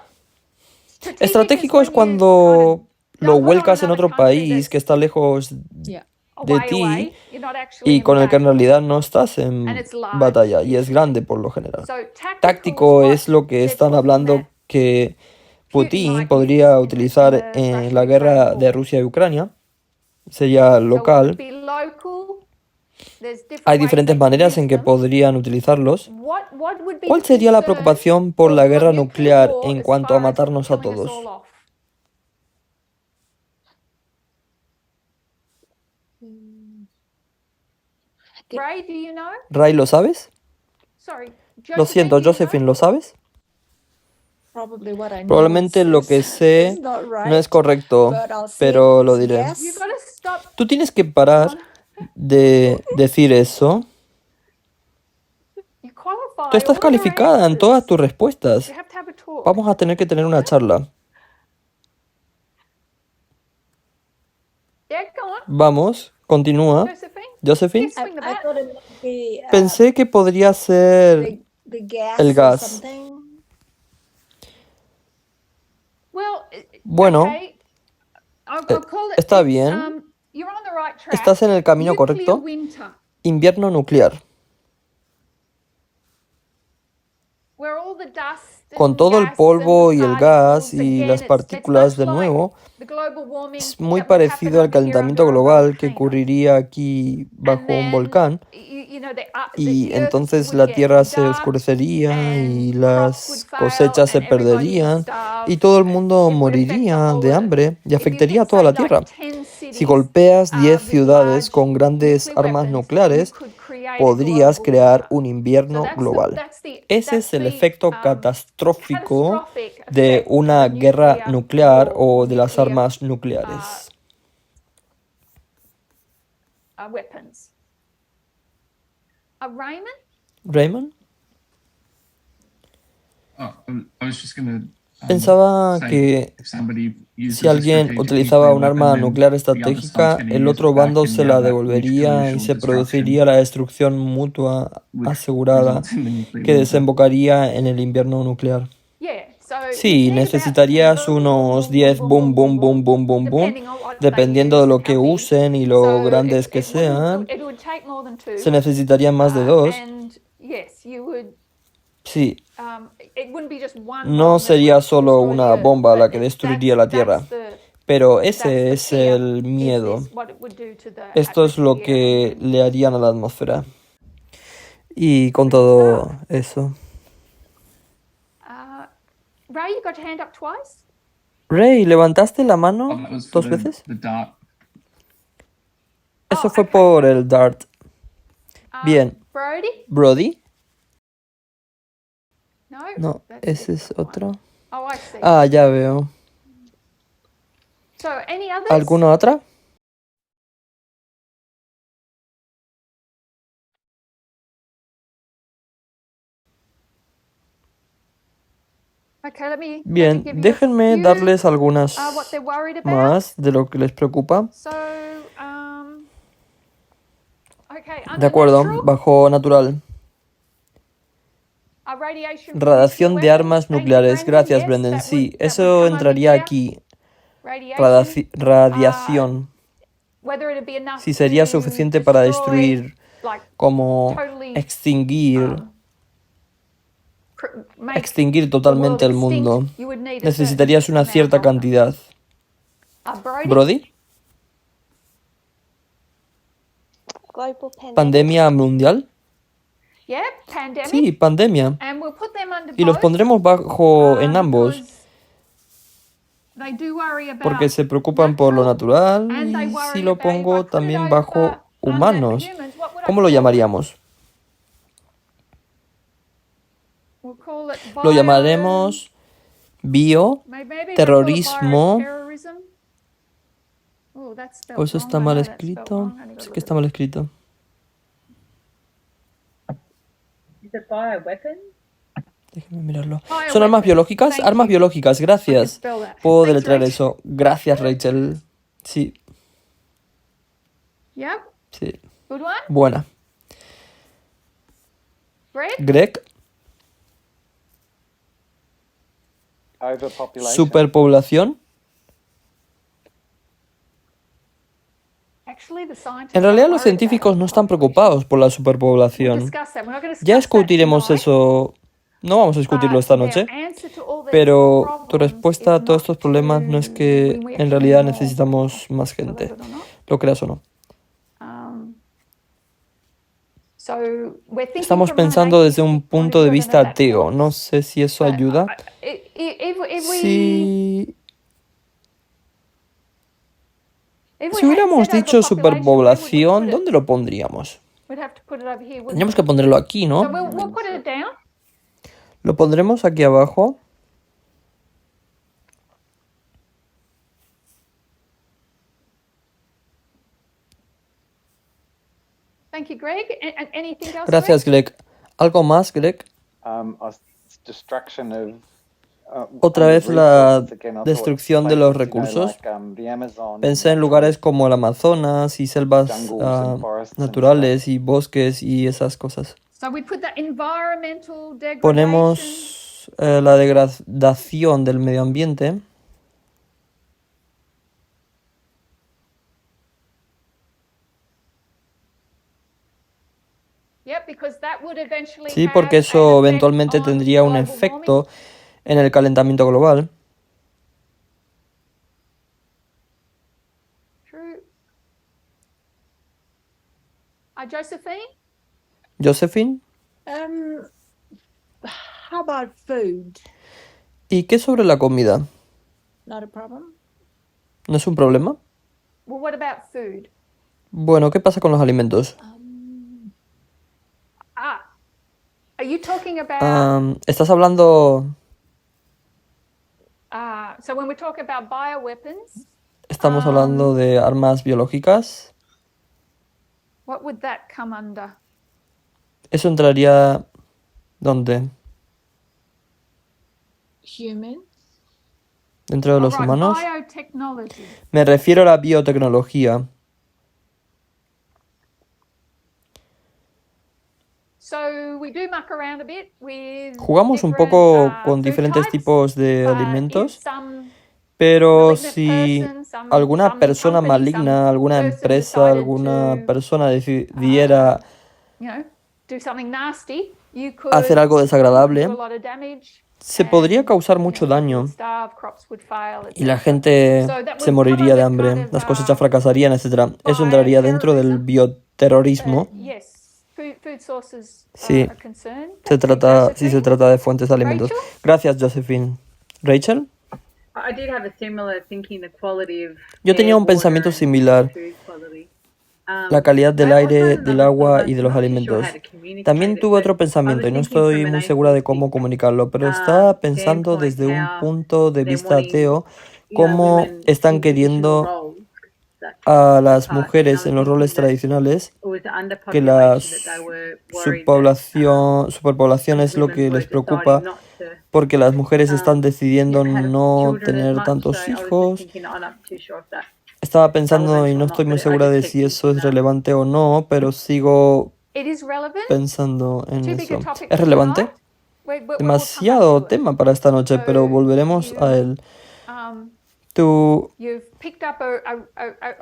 S2: strategic
S1: Estratégico es
S2: when you
S1: cuando
S2: kind
S1: lo
S2: of
S1: vuelcas en otro
S2: another country
S1: país
S2: that's
S1: que está lejos
S4: Yeah.
S1: de
S2: away,
S1: ti
S2: away, you're not actually
S1: y
S2: in
S1: con el que en
S2: battle.
S1: realidad no estás en
S2: And it's large,
S1: batalla y es
S2: usually.
S1: grande por lo general.
S2: So tactical
S1: Táctico
S2: is
S1: es lo que
S2: they're
S1: están
S2: talking
S1: hablando
S2: about
S1: que
S2: Putin
S1: Putin
S2: might
S1: podría
S2: use in
S1: utilizar
S2: the
S1: en la
S2: Russia-Ukraine
S1: guerra
S2: war.
S1: de Rusia y Ucrania. Sería
S2: So it would
S1: local.
S2: be local. There's different
S1: Hay
S2: ways
S1: diferentes
S2: they can
S1: maneras
S2: use
S1: en que
S2: them.
S1: podrían utilizarlos.
S2: What would be
S1: ¿Cuál
S2: the
S1: sería la
S2: concern
S1: preocupación por
S2: of
S1: la
S2: the
S1: guerra
S2: nuclear
S1: nuclear
S2: war
S1: en
S2: as
S1: cuanto a
S2: far as
S1: matarnos a
S2: killing us
S1: todos?
S2: all off? Ray, do you know?
S1: Ray, ¿lo sabes?
S2: Sorry.
S1: Lo siento,
S2: Josephine, do you know?
S1: Josephine, ¿lo sabes?
S4: Probably what I know
S1: Probablemente lo que sé
S4: is not right,
S1: no es correcto,
S4: but I'll say
S1: pero
S4: it's
S1: lo diré.
S4: yes.
S2: You gotta stop.
S1: Tú tienes que parar de decir eso.
S2: You qualify
S1: Tú estás
S2: all your
S1: calificada en todas
S2: answers.
S1: tus respuestas.
S2: You have to have a talk.
S1: Vamos a tener que tener una charla.
S2: Yeah, go on,
S1: Vamos, continúa.
S2: Josephine.
S1: Josephine,
S2: Yes. Swing the
S4: I
S2: bat.
S4: thought it might be
S1: pensé que podría ser
S4: the gas
S1: el
S4: or
S1: gas.
S4: something.
S2: Well,
S1: Bueno,
S2: okay. I'll call it,
S1: está
S2: it's,
S1: bien.
S2: You're on the right track.
S1: Estás en el camino
S2: Nuclear
S1: correcto.
S2: winter,
S1: Invierno nuclear.
S2: where all all the dust
S1: Con
S2: and
S1: todo el
S2: gas
S1: polvo
S2: and
S1: y
S2: the
S1: el gas
S2: particles,
S1: y
S2: again,
S1: las
S2: it's
S1: partículas de
S2: much like
S1: nuevo,
S2: the global warming
S1: es muy
S2: that would happen
S1: parecido al
S2: over here
S1: calentamiento
S2: under a
S1: global que
S2: volcano.
S1: ocurriría aquí
S2: And
S1: bajo un
S2: then,
S1: volcán.
S2: you know, the
S1: Y
S2: earth
S1: entonces
S2: would
S1: la
S2: get
S1: tierra se
S2: dark
S1: oscurecería y
S2: and crops would
S1: las
S2: fail
S1: cosechas se
S2: and everybody would
S1: perderían
S2: starve.
S1: y todo el mundo
S2: It would affect the
S1: moriría
S2: whole
S1: de
S2: earth.
S1: hambre y
S2: If you
S1: afectaría
S2: hit,
S1: a toda
S2: say,
S1: la
S2: like
S1: tierra.
S2: 10
S1: Si
S2: cities
S1: golpeas 10
S2: with
S1: ciudades
S2: large
S1: con grandes
S2: nuclear
S1: armas
S2: weapons, you
S1: nucleares,
S2: could create a
S1: podrías
S2: global
S1: crear
S2: war.
S1: un
S2: So
S1: invierno
S2: that's
S1: global. Ese
S2: that's
S1: es el
S2: the
S1: efecto catastrófico
S2: catastrophic
S1: de
S2: effect of
S1: una
S2: a
S1: guerra
S2: nuclear
S1: nuclear
S2: war
S1: o
S2: or
S1: de las
S2: nuclear
S1: armas nucleares.
S2: weapons. Raymond?
S1: Raymond,
S7: Oh, I was just gonna
S1: pensaba
S7: say
S1: que
S7: if somebody uses
S1: si
S7: a
S1: alguien
S7: strategic
S1: utilizaba
S7: nuclear
S1: un
S7: weapon,
S1: arma
S7: then
S1: nuclear
S7: the other side's
S1: estratégica,
S7: gonna
S1: el
S7: use
S1: otro
S7: it back,
S1: bando
S7: and
S1: se
S7: you
S1: la
S7: have that mutual
S1: devolvería y
S7: assured
S1: se produciría
S7: destruction,
S1: la destrucción mutua
S7: which
S1: asegurada
S7: results in the nuclear
S1: que
S7: winter.
S1: desembocaría en el invierno nuclear.
S2: Yeah, so
S1: Sí,
S2: you'd need about 10
S1: necesitarías
S2: boom, boom,
S1: unos
S2: boom,
S1: 10
S2: boom,
S1: boom,
S2: boom, boom,
S1: boom, boom,
S2: boom,
S1: boom, boom, boom,
S2: depending on what they
S1: dependiendo de
S2: use
S1: lo
S2: and
S1: que
S2: how big.
S1: usen y lo
S2: So
S1: grandes que
S2: it wouldn't,
S1: sean.
S2: it would take more than two.
S1: Se necesitarían más de dos.
S2: And yes, you would.
S1: Sí,
S2: It wouldn't be just one
S1: no
S2: bomb that
S1: sería
S2: would
S1: solo
S2: destroy
S1: una
S2: the Earth,
S1: bomba la
S2: but
S1: que destruiría la Tierra. Pero ese es el miedo. Esto es lo que le harían a la atmósfera. Y con todo eso.
S2: Ray, you got your hand up twice?
S1: Ray, ¿levantaste la
S7: Oh,
S1: mano
S7: that was for
S1: 2 veces?
S7: the dart.
S1: Eso
S2: Oh,
S1: fue
S2: okay.
S1: por el dart. Bien.
S2: Brody?
S1: ¿Brody?
S2: No.
S1: No,
S2: that's
S1: ese es
S2: different
S1: otro.
S2: one. Oh, I see.
S1: Ah, ya veo.
S2: So, any others?
S1: ¿Alguna otra?
S2: Okay, let me
S1: Bien,
S2: give you a
S1: déjenme
S2: few,
S1: darles algunas
S2: what they're worried about.
S1: más de lo que les preocupa.
S2: So, okay,
S1: De
S2: under
S1: acuerdo,
S2: natural,
S1: bajo natural.
S2: radiation from
S1: Radiación
S2: nuclear
S1: de armas
S2: weapons. Thank you,
S1: nucleares.
S2: Brendan.
S1: Gracias,
S2: Yes,
S1: Brendan.
S2: that
S1: Sí,
S2: would
S1: eso
S2: come under
S1: entraría
S2: there.
S1: aquí.
S2: Radiation.
S1: Radiación.
S2: Whether it'd be enough
S1: Si sería
S2: to
S1: suficiente para
S2: destroy,
S1: destruir,
S2: like,
S1: como
S2: totally,
S1: extinguir,
S2: make
S1: extinguir
S2: the world
S1: totalmente el
S2: extinct,
S1: mundo.
S2: you would need a
S1: Necesitarías
S2: certain
S1: una
S2: amount
S1: cierta
S2: of them.
S1: cantidad.
S2: Brody?
S1: ¿Brody?
S4: Global pandemic.
S1: ¿Pandemia mundial?
S2: Yeah, pandemic.
S1: Sí, pandemia.
S2: And we'll put them under
S1: Y los
S2: both,
S1: pondremos bajo en ambos,
S2: because they do worry about
S1: porque se preocupan por lo natural.
S2: and they
S1: Y
S2: worry
S1: si lo
S2: about, if I
S1: pongo
S2: put it
S1: también
S2: over
S1: bajo
S2: under
S1: humanos,
S2: humans, what would I
S1: ¿cómo lo
S2: call it?
S1: llamaríamos?
S2: We'll call it
S1: Lo llamaremos bio,
S2: maybe we'll call it
S1: terrorismo.
S2: bioterrorism. Oh, that's spelled
S1: ¿O eso
S2: wrong.
S1: está
S2: I
S1: mal
S2: know that's spelled
S1: escrito?
S2: wrong. I only got
S1: Sí
S2: a
S1: que está
S2: little
S1: mal escrito.
S8: Is it bioweapon?
S1: Déjenme mirarlo.
S2: Bioweapon.
S1: ¿Son armas biológicas?
S2: Thank
S1: Armas
S2: you.
S1: biológicas,
S2: I can
S1: gracias.
S2: spell that.
S1: Puedo
S2: Thanks,
S1: deletrear
S2: Rach.
S1: eso. Gracias, Rachel. Sí,
S2: Yep,
S1: sí.
S2: good one.
S1: Buena.
S2: Greg?
S1: Greg,
S6: Overpopulation.
S1: superpoblación.
S2: Actually, the scientists
S1: En realidad
S2: aren't
S1: los
S2: worried about
S1: científicos no están
S2: overpopulation.
S1: preocupados por la
S2: We'll
S1: superpoblación.
S2: discuss that. We're not going to
S1: Ya
S2: discuss that
S1: discutiremos
S2: tonight,
S1: eso. No vamos a discutirlo
S2: but
S1: esta
S2: their
S1: noche.
S2: answer to all these
S1: Pero tu
S2: problems
S1: respuesta
S2: is
S1: a todos
S2: not
S1: estos problemas no es
S2: to-
S1: que
S2: we
S1: en
S2: actually
S1: realidad
S2: need more
S1: necesitamos
S2: people,
S1: más
S2: believe
S1: gente.
S2: it or not.
S1: Lo creas o no.
S2: So we're thinking
S1: Estamos
S2: from an
S1: pensando desde un
S2: atheistic point
S1: punto
S2: of
S1: de
S2: view, I don't
S1: vista
S2: know if that
S1: ateo. No
S2: helps,
S1: sé si eso
S2: but,
S1: ayuda.
S2: if we
S1: Si
S2: hadn't
S1: hubiéramos
S2: said
S1: dicho
S2: overpopulation, where would we
S1: superpoblación,
S2: put it?
S1: ¿dónde lo pondríamos?
S2: We'd have to put it over here, wouldn't
S1: Tendríamos
S2: we?
S1: que ponerlo aquí,
S2: So
S1: ¿no?
S2: we'll put it down.
S1: Lo pondremos aquí abajo.
S2: Thank you, Greg. Anything else?
S1: Gracias, Greg. ¿Algo más, Greg?
S6: Destruction of,
S1: Otra vez la
S6: resources again. I thought
S1: destrucción de los
S6: places,
S1: recursos.
S6: the Amazon,
S1: Pensé en lugares como el Amazonas y selvas
S6: jungles and forests and
S1: naturales y bosques y esas cosas.
S2: So we put the environmental degradation.
S1: Ponemos la degradación del medio ambiente.
S2: Yep, because that would eventually
S1: Sí,
S2: have
S1: porque
S2: an
S1: eso
S2: effect
S1: eventualmente
S2: on
S1: tendría un
S2: global
S1: efecto
S2: warming.
S1: en el calentamiento global.
S2: True. Josephine?
S1: Josephine,
S9: How about food?
S1: ¿y qué sobre la comida?
S9: Not a problem.
S1: ¿No es un problema?
S2: Well, what about food?
S1: Bueno, ¿qué pasa con los alimentos?
S2: Are you talking about
S1: ¿Estás hablando...
S2: so when we're talking about bioweapons,
S1: ¿Estamos hablando de armas biológicas?
S2: what would that come under?
S1: ¿Eso entraría... ¿dónde?
S9: Human.
S1: ¿Dentro de los
S2: Right,
S1: humanos?
S2: biotechnology.
S1: Me refiero a la biotecnología.
S2: So we do muck around a bit with
S1: Jugamos un
S2: different,
S1: poco con
S2: food
S1: diferentes
S2: types,
S1: tipos de
S2: but if
S1: alimentos,
S2: some
S1: pero
S2: malignant
S1: si
S2: person, some
S1: alguna persona
S2: company,
S1: maligna,
S2: some
S1: alguna
S2: person
S1: empresa,
S2: decided
S1: alguna
S2: to,
S1: persona decidiera
S2: you know, do something nasty, you could
S1: hacer algo
S2: do a
S1: desagradable,
S2: lot of damage,
S1: se podría
S2: and,
S1: causar
S2: you
S1: mucho
S2: know, people
S1: daño
S2: would starve, crops would fail,
S1: y la
S2: etc.
S1: gente
S2: So that
S1: se
S2: would come
S1: moriría de
S2: under
S1: hambre,
S2: kind of
S1: las cosechas fracasarían, etc. Eso entraría dentro del
S2: bioterrorism.
S1: bioterrorismo.
S2: Yes, food sources
S1: Sí,
S2: are concerned.
S1: si se
S2: Josephine?
S1: trata de fuentes de alimentos.
S2: Rachel?
S1: Gracias, Josephine. ¿Rachel?
S8: I did have a similar thinking, the quality of
S1: Yo tenía
S8: air,
S1: un pensamiento
S8: water, and
S1: similar.
S8: food quality.
S1: La calidad del
S8: I also
S1: aire,
S8: had
S1: del
S8: another
S1: agua
S8: thought.
S1: y de
S8: I'm
S1: los
S8: not too sure how
S1: alimentos.
S8: to communicate
S1: También
S8: it,
S1: tuve
S8: but
S1: otro
S8: I
S1: pensamiento
S8: was
S1: y no
S8: thinking from
S1: estoy
S8: an
S1: muy segura de cómo
S8: atheistic
S1: comunicarlo, pero estaba pensando
S8: standpoint
S1: desde un
S8: how
S1: punto de
S8: they're
S1: vista
S8: wanting,
S1: ateo
S8: you know,
S1: cómo
S8: women
S1: están
S8: in traditional
S1: queriendo
S8: roles that
S1: a
S8: are
S1: las
S8: part, and I
S1: mujeres
S8: was
S1: en los roles
S8: thinking that
S1: tradicionales,
S8: it was the
S1: que la
S8: underpopulation that they were worried that
S1: superpoblación
S8: because
S1: es lo
S8: women
S1: que
S8: were
S1: les preocupa
S8: deciding not to
S1: porque las mujeres están decidiendo
S8: have
S1: no
S8: children as
S1: tener
S8: much. So
S1: tantos
S8: I was just
S1: hijos.
S8: thinking, I'm not too sure if that's
S1: Estaba pensando
S8: relevant
S1: y
S8: or
S1: no
S8: not,
S1: estoy muy
S8: but I
S1: segura
S8: just
S1: de
S8: kept
S1: si eso
S8: thinking
S1: es
S8: that.
S1: relevante o no, pero sigo
S2: It is relevant.
S1: pensando en
S2: Too big a
S1: eso.
S2: topic
S1: ¿Es
S2: for
S1: relevante?
S2: tonight. We will come back
S1: Demasiado
S2: to it.
S1: tema para esta noche, pero
S2: So
S1: volveremos a
S2: you,
S1: él.
S2: um,
S1: Tú
S2: you've picked up a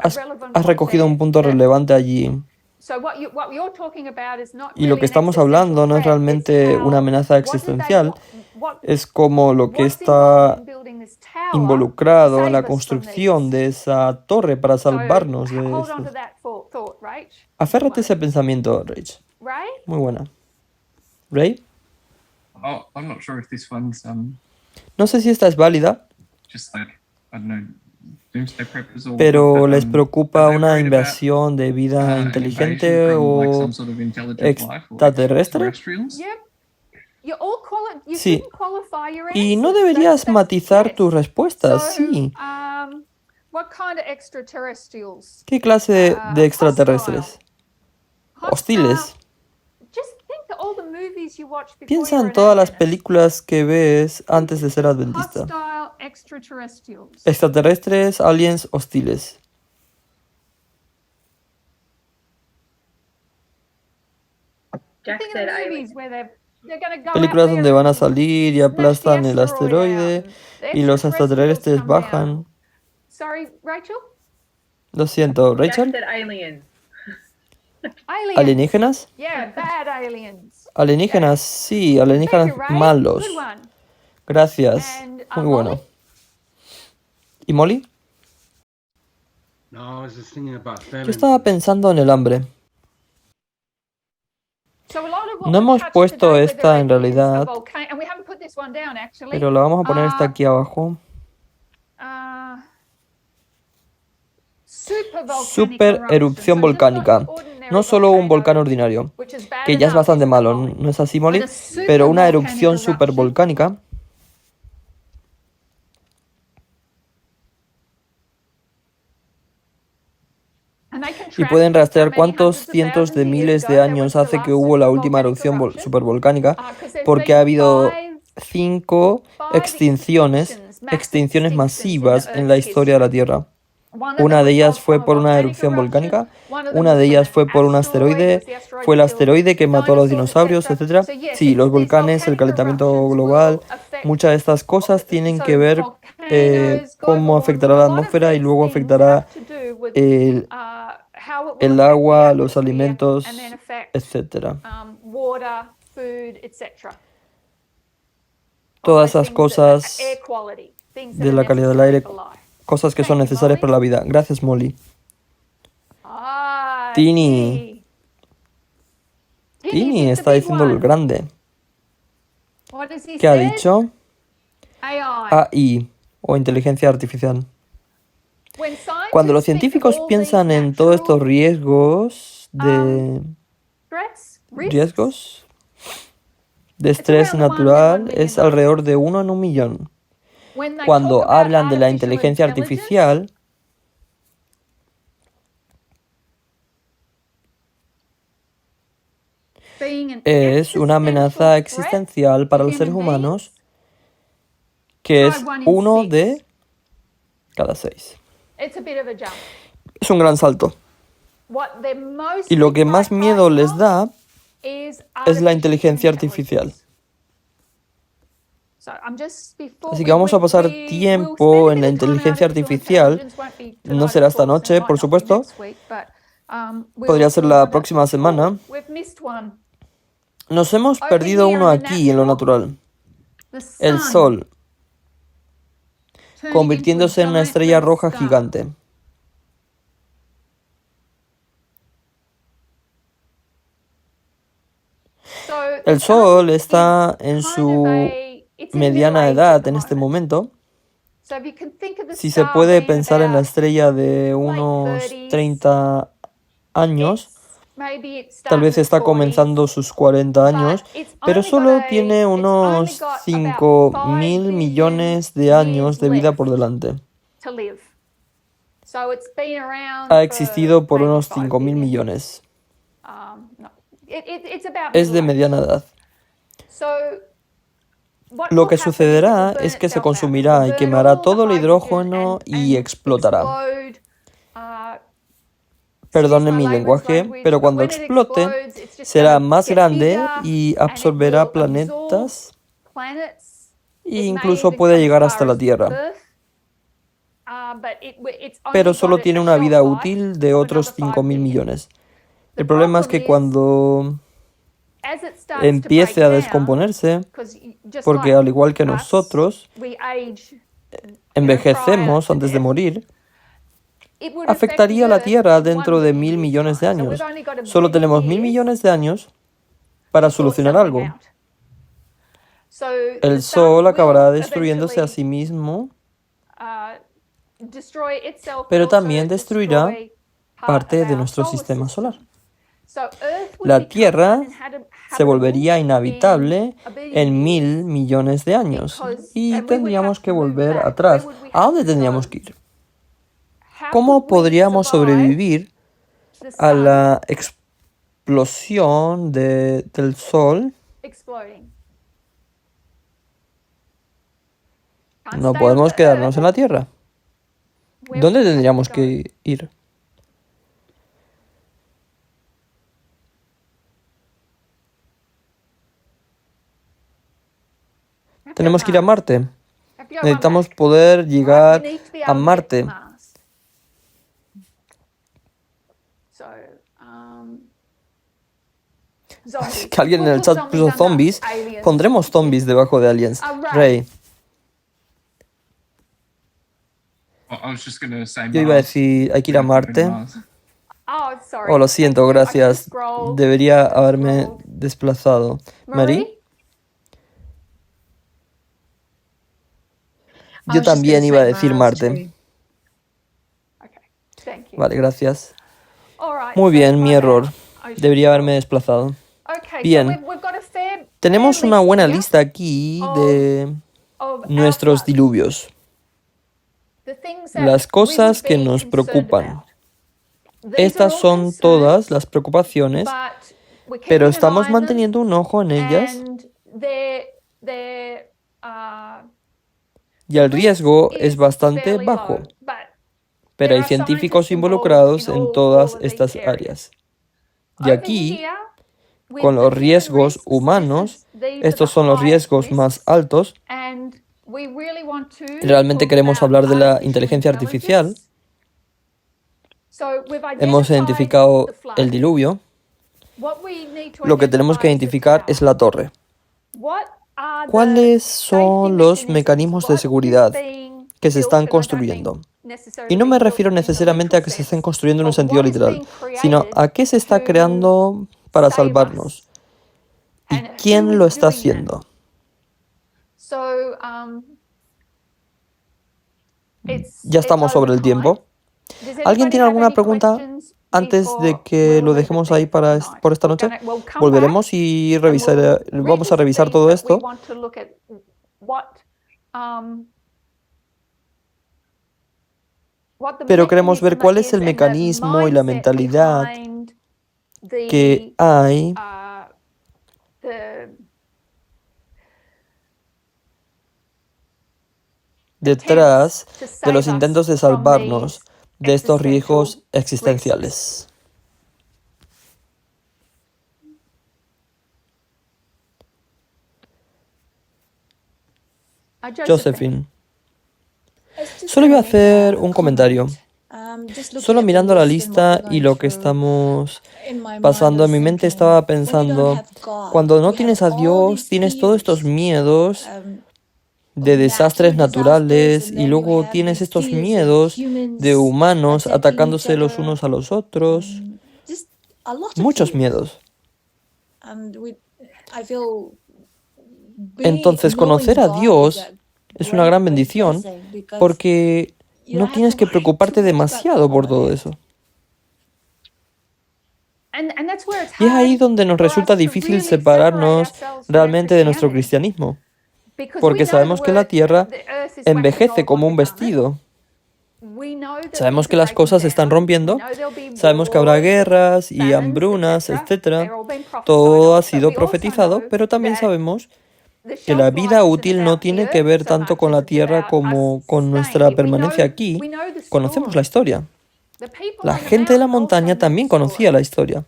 S1: has
S2: relevant
S1: has
S2: point
S1: recogido un
S2: there.
S1: punto
S2: That,
S1: relevante allí.
S2: so what you're talking about is not
S1: Y lo
S2: really
S1: que
S2: an
S1: estamos
S2: existential
S1: hablando no es
S2: threat. It's
S1: realmente una
S2: how
S1: amenaza
S2: what did they
S1: existencial,
S2: what
S1: es como lo que
S2: what's involved
S1: está
S2: in building this tower to
S1: involucrado en
S2: save
S1: la
S2: us from
S1: construcción
S2: these.
S1: de esa torre para
S2: So
S1: salvarnos de
S2: hold on to
S1: estos.
S2: that thought, Rach.
S1: Aférrate a ese pensamiento, Rach.
S2: Ray?
S1: Muy buena. ¿Ray?
S7: Oh, I'm not sure if this one's
S1: No sé si esta es válida,
S7: just like, I don't know, doomsday preppers or
S1: pero
S7: what, but,
S1: les preocupa
S7: are they
S1: una
S7: worried about
S1: invasión de vida
S7: an
S1: inteligente
S7: invasion from like
S1: o
S7: some sort of intelligent life or
S1: extraterrestre.
S7: extraterrestrials?
S2: Yep. You
S1: Sí.
S2: shouldn't qualify your
S1: Y no
S2: answers.
S1: deberías matizar
S2: yes.
S1: tus respuestas,
S2: So,
S1: sí.
S2: what kind of extraterrestrials?
S1: ¿Qué clase de extraterrestres?
S2: Hostile.
S1: Hostiles.
S2: Just think of all the movies you watch before
S1: Piensa
S2: you're
S1: en
S2: an
S1: todas las
S2: Adventist.
S1: películas que ves antes de ser adventista.
S2: Hostile extraterrestrials.
S1: Extraterrestres, aliens, hostiles.
S8: Jack
S2: Think of
S8: said
S2: the
S8: alien.
S2: movies where they're going to go
S1: Películas
S2: out there
S1: donde van a
S2: and
S1: salir y
S2: smash the
S1: aplastan el
S2: asteroid out
S1: asteroide
S2: and the
S1: y los
S2: extraterrestrials
S1: extraterrestres
S2: come down.
S1: bajan.
S2: Sorry, Rachel?
S1: Lo siento,
S8: Jack
S1: Rachel.
S8: said alien.
S2: Aliens.
S1: ¿Alienígenas?
S2: Yeah, bad aliens.
S1: Alienígenas, sí,
S2: Thank
S1: alienígenas
S2: you, Ray.
S1: malos.
S2: Good one.
S1: Gracias.
S2: And,
S1: Muy
S2: Molly?
S1: bueno. ¿Y Molly?
S10: No, I was just thinking about famine.
S1: Yo estaba pensando en el hambre.
S2: So a lot of what
S1: No
S2: we've
S1: hemos
S2: touched
S1: puesto
S2: today,
S1: esta
S2: whether
S1: en
S2: it is a
S1: realidad,
S2: volcano, and we haven't put this one down actually.
S1: pero la vamos a poner esta aquí abajo. Super erupción volcánica. No solo un volcán ordinario, que ya es bastante malo, ¿no es así, Molly? Pero una erupción supervolcánica. Y pueden rastrear cuántos cientos de miles de años hace que hubo la última erupción supervolcánica, porque ha habido 5 extinciones masivas en la historia de la Tierra. Una de ellas fue por una erupción volcánica, una de ellas fue por un asteroide, fue el asteroide que mató a los dinosaurios, etc. Sí, los volcanes, el calentamiento global, muchas de estas cosas tienen que ver cómo afectará la atmósfera y luego afectará
S2: how it will
S1: el
S2: affect the
S1: agua, los
S2: atmosphere
S1: alimentos,
S2: and then affect
S1: etc.
S2: Water, food, etc.
S1: Todas
S2: Also
S1: esas
S2: things that-
S1: cosas
S2: air quality, things that
S1: de
S2: are
S1: la calidad del
S2: necessary
S1: aire,
S2: for life.
S1: cosas que
S2: Thank
S1: son
S2: you,
S1: necesarias
S2: Molly.
S1: para la vida. Gracias, Molly.
S2: Ah,
S1: Tini. Tini
S2: he's the
S1: está
S2: big
S1: diciendo
S2: one.
S1: el grande.
S2: What does he
S1: ¿Qué ha
S2: say?
S1: dicho?
S2: AI.
S1: AI o inteligencia artificial.
S2: When scientists
S1: Cuando los
S2: think of
S1: científicos
S2: all
S1: piensan
S2: these
S1: en todos estos
S2: natural
S1: riesgos de
S2: risks,
S1: estrés
S2: around 1 in 1
S1: natural,
S2: million
S1: es alrededor de 1 en 1.000.000.
S2: when they
S1: Cuando
S2: talk about
S1: hablan de la
S2: artificial
S1: inteligencia
S2: intelligence,
S1: artificial,
S2: being an
S1: es una amenaza existencial para los seres humanos, que es 1 de cada 6.
S2: It's a bit of a jump.
S1: Es un gran salto.
S2: What they're most
S1: Y lo que más miedo les da
S2: es
S1: es la inteligencia artificial.
S2: Así
S1: que vamos a pasar tiempo en la inteligencia artificial. No será esta noche, por supuesto. Podría ser la próxima semana. Nos hemos perdido uno aquí en lo natural. El Sol, convirtiéndose en una estrella roja gigante. El Sol está en su mediana edad en este momento. Si se puede pensar en la estrella de unos 30 años, tal vez está comenzando sus 40 años, pero solo tiene unos 5.000 millones de años de vida por delante. Ha existido por unos 5.000 millones. Es de mediana edad. Lo que sucederá es que se consumirá y quemará todo el hidrógeno y explotará. Perdonen mi lenguaje, pero cuando explote será más grande y absorberá planetas e incluso puede llegar hasta la Tierra. Pero solo tiene una vida útil de otros 5.000 millones. El problema es que cuando empiece a descomponerse, porque al igual que nosotros, envejecemos antes de morir, afectaría a la Tierra dentro de 1.000 millones de años. Solo tenemos 1.000 millones de años para solucionar algo. El Sol acabará destruyéndose a sí mismo, pero también destruirá parte de nuestro sistema solar. La Tierra se volvería inhabitable en 1.000 millones de años y tendríamos que volver atrás. ¿A dónde tendríamos que ir? ¿Cómo podríamos sobrevivir a la explosión del Sol? No podemos quedarnos en la Tierra. ¿Dónde tendríamos que ir? Tenemos que ir a Marte. Necesitamos poder llegar a Marte. Si que alguien en el chat puso zombies, pondremos zombies debajo de aliens. Ray,
S7: I was just gonna say
S1: yo iba a
S7: Mars.
S1: decir, hay que ir a Marte.
S7: Mars.
S1: Oh, lo siento, gracias. Debería haberme desplazado. Marie, yo también iba a decir Marte. Vale, gracias. Muy bien, mi error. Debería haberme desplazado. Bien. Tenemos una buena lista aquí de nuestros diluvios. Las cosas que nos preocupan. Estas son todas las preocupaciones, pero estamos manteniendo un ojo en ellas y el riesgo es bastante bajo. Pero hay científicos involucrados en todas estas áreas. Y aquí, con los riesgos humanos, estos son los riesgos más altos. Realmente queremos hablar de la inteligencia artificial. Hemos identificado el diluvio. Lo que tenemos que identificar es la torre. ¿Cuáles son los mecanismos de seguridad que se están construyendo? Y no me refiero necesariamente a que se estén construyendo en un sentido literal, sino a qué se está creando para salvarnos. ¿Y quién lo está haciendo? Ya estamos sobre el tiempo. ¿Alguien tiene alguna pregunta antes de que lo dejemos ahí por esta noche? Volveremos y vamos a revisar todo esto. Pero queremos ver cuál es el mecanismo y la mentalidad que hay detrás de los intentos de salvarnos de estos riesgos existenciales. Josephine, solo iba a hacer un comentario. Solo mirando la lista y lo que estamos pasando en mi mente estaba pensando, cuando no tienes a Dios, tienes todos estos miedos de desastres naturales y luego tienes estos miedos de humanos atacándose los unos a los otros. Muchos miedos. Entonces, conocer a Dios es una gran bendición porque no tienes que preocuparte demasiado por todo eso. Y es ahí donde nos resulta difícil separarnos realmente de nuestro cristianismo, porque sabemos que la tierra envejece como un vestido. Sabemos que las cosas se están rompiendo, sabemos que habrá guerras y hambrunas, etc. Todo ha sido profetizado, pero también sabemos que la vida útil no tiene que ver tanto con la tierra como con nuestra permanencia aquí. Conocemos la historia. La gente de la montaña también conocía la historia.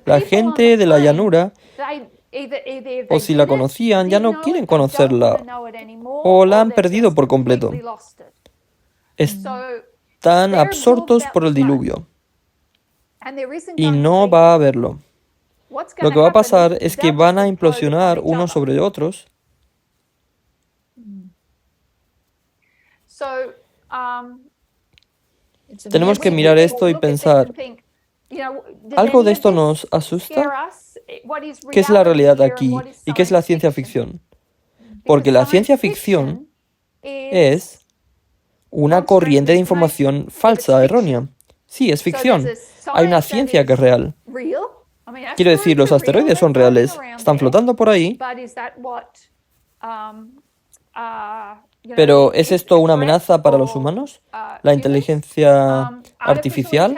S1: La gente de la llanura, o si la conocían, ya no quieren conocerla, o la han perdido por completo. Están absortos por el diluvio, y no va a haberlo. Lo que va a pasar es que van a implosionar unos sobre otros. Tenemos que mirar esto y pensar, ¿algo de esto nos asusta? ¿Qué es la realidad aquí? ¿Y qué es la ciencia ficción? Porque la ciencia ficción es una corriente de información falsa, errónea. Sí, es ficción. Hay una ciencia que es real. Quiero decir, los asteroides son reales, están flotando por ahí. Pero ¿es esto una amenaza para los humanos? ¿La inteligencia artificial?